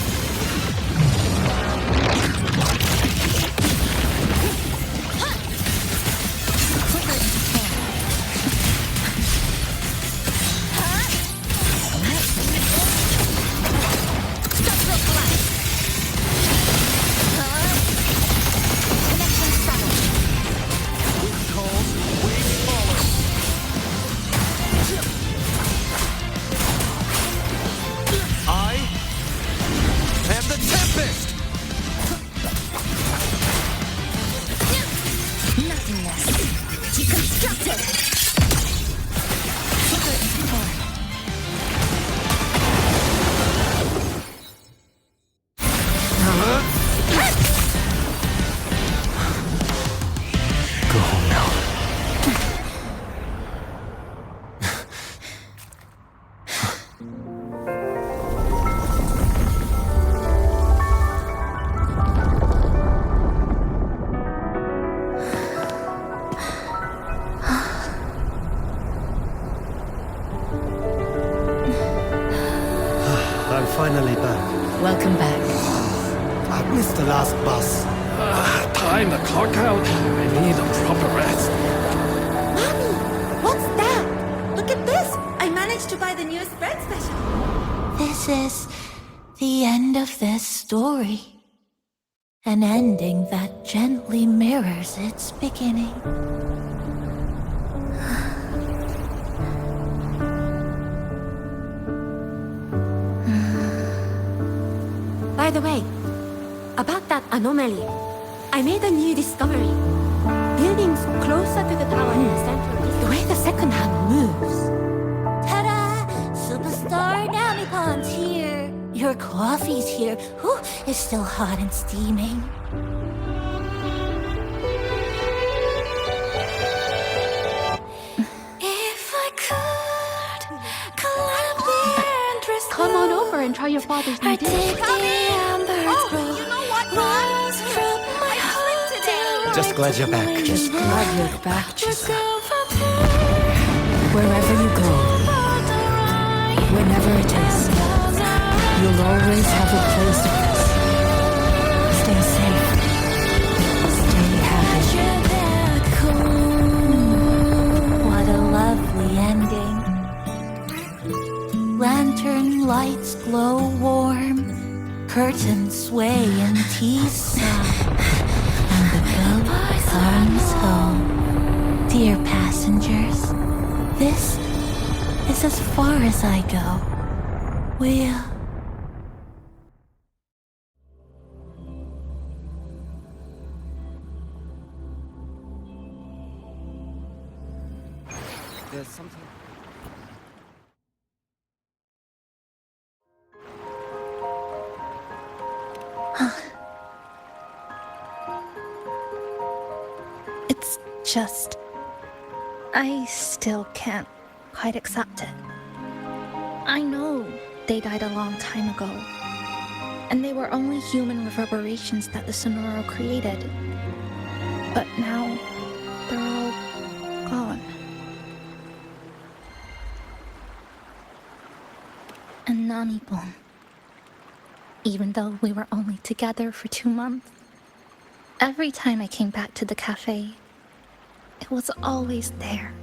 Finally back. Welcome back. I missed the last bus. Time to clock out. I need a proper rest. Mommy, what's that? managed to buy the newest bread special. This is the end of this story. An ending that gently mirrors its beginning. By the way, about that anomaly, I made a new discovery. Buildings closer to the tower in the center, the way the second hand moves. Ta-da! Superstar Namipon's here. Your coffee's here. Whew, it's still hot and steaming. If I could climb the endless Come on over and try your father's new dish. you know what, Just glad you're back. Just glad you're back, Chisa. Wherever you go, whenever it is, you'll always have a place with us. Stay safe. Stay happy. What a lovely ending. Lantern lights glow warm, curtains sway in tea sun, and the boat comes home. Dear passengers, this is as far as I go. We'll... There's something... It's just... I still can't quite accept it. I know they died a long time ago, and they were only human reverberations that the Sonoro created. But now, they're all gone. And Nami-Bon. Even though we were only together for 2 months, every time I came back to the cafe, it was always there,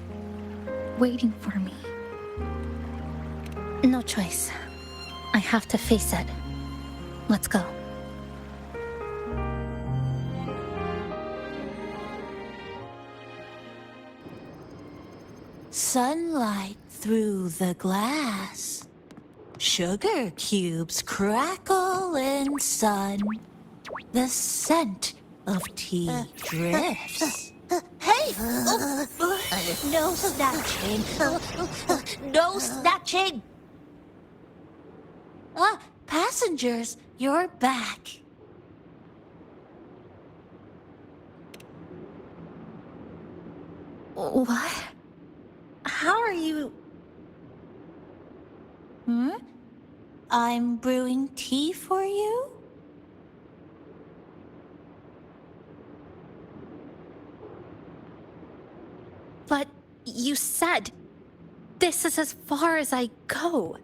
waiting for me. No choice. I have to face it. Let's go. Sunlight through the glass. Sugar cubes crackle in sun. The scent of tea drifts. Hey! No snatching. No snatching! Passengers, you're back. What? How are you... I'm brewing tea for you? But you said this is as far as I go.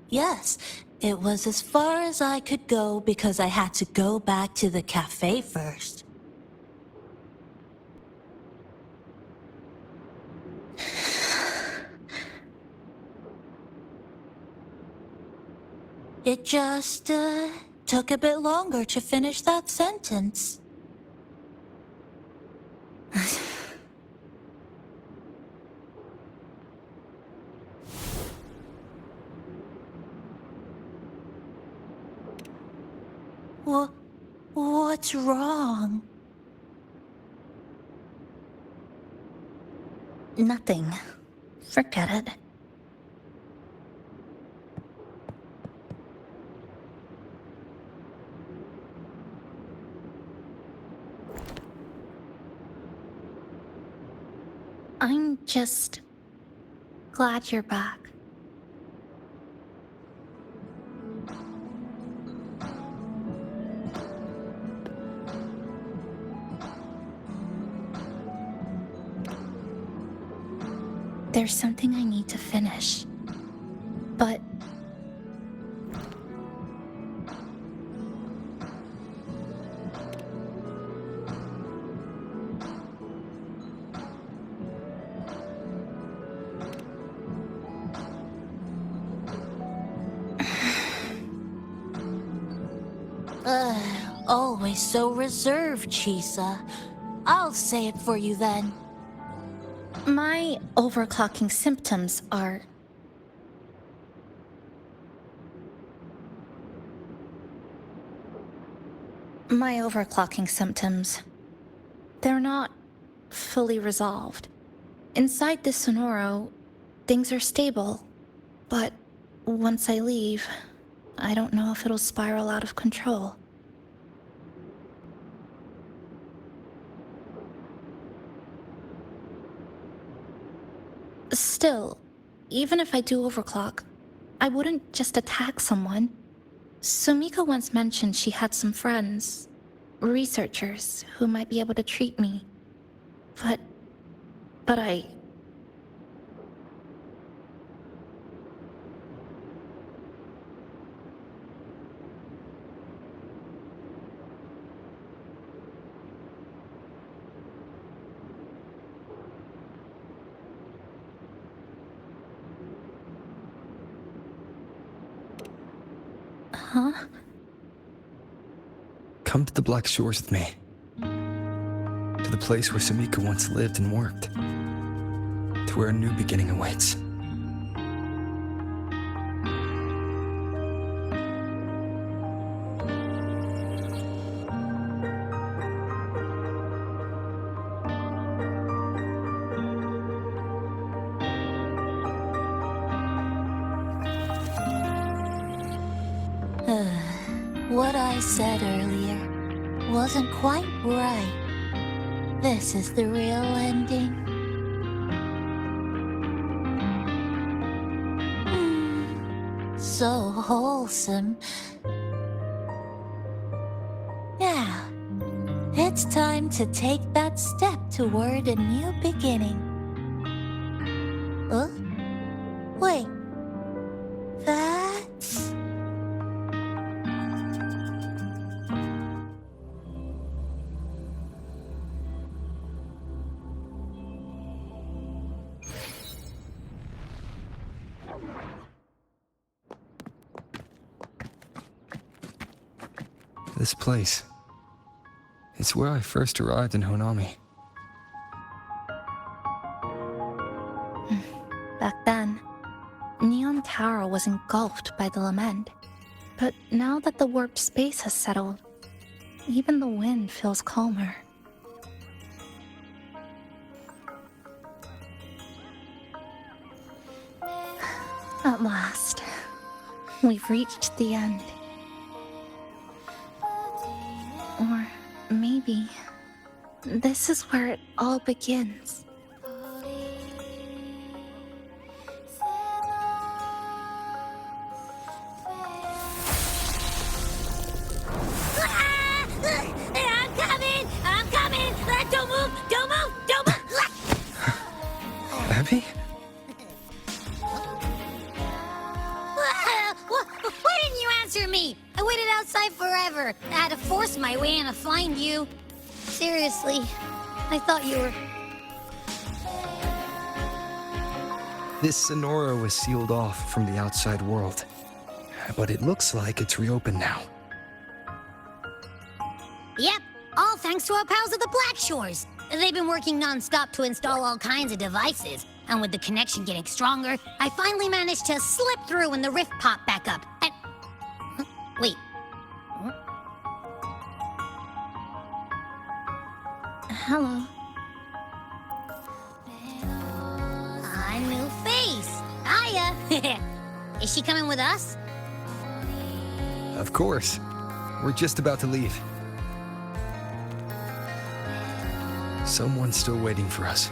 Yes. It was as far as I could go because I had to go back to the cafe first. It just, took a bit longer to finish that sentence. What's wrong? Nothing. Forget it. I'm just glad you're back. There's something I need to finish, but Always so reserved, Chisa. I'll say it for you then. My overclocking symptoms are... My overclocking symptoms... They're not fully resolved. Inside this Sonoro, things are stable. But once I leave, I don't know if it'll spiral out of control. Still, even if I do overclock, I wouldn't just attack someone. Sumika once mentioned she had some friends, researchers, who might be able to treat me. But I... Huh? Come to the Black Shores with me. To the place where Sumika once lived and worked. To where a new beginning awaits. What I said earlier wasn't quite right. This is the real ending. So wholesome. Now, it's time to take that step toward a new beginning. Wait. That's... This place. It's where I first arrived in Honami. Back then, Neon Tower was engulfed by the lament. But now that the warped space has settled, even the wind feels calmer. At last, we've reached the end. Or maybe this is where it all begins. I'm coming! Don't move! Don't move! Don't move! Abby? Why didn't you answer me? I waited outside forever. I had to force my way in to find you. Seriously, I thought you were... This Sonora was sealed off from the outside world. But it looks like it's reopened now. Yep, all thanks to our pals at the Black Shores. They've been working non-stop to install all kinds of devices. And with the connection getting stronger, I finally managed to slip through when the rift popped back up. And... Wait. Hello. A new face. Hiya. Is she coming with us? Of course. We're just about to leave. Someone's still waiting for us.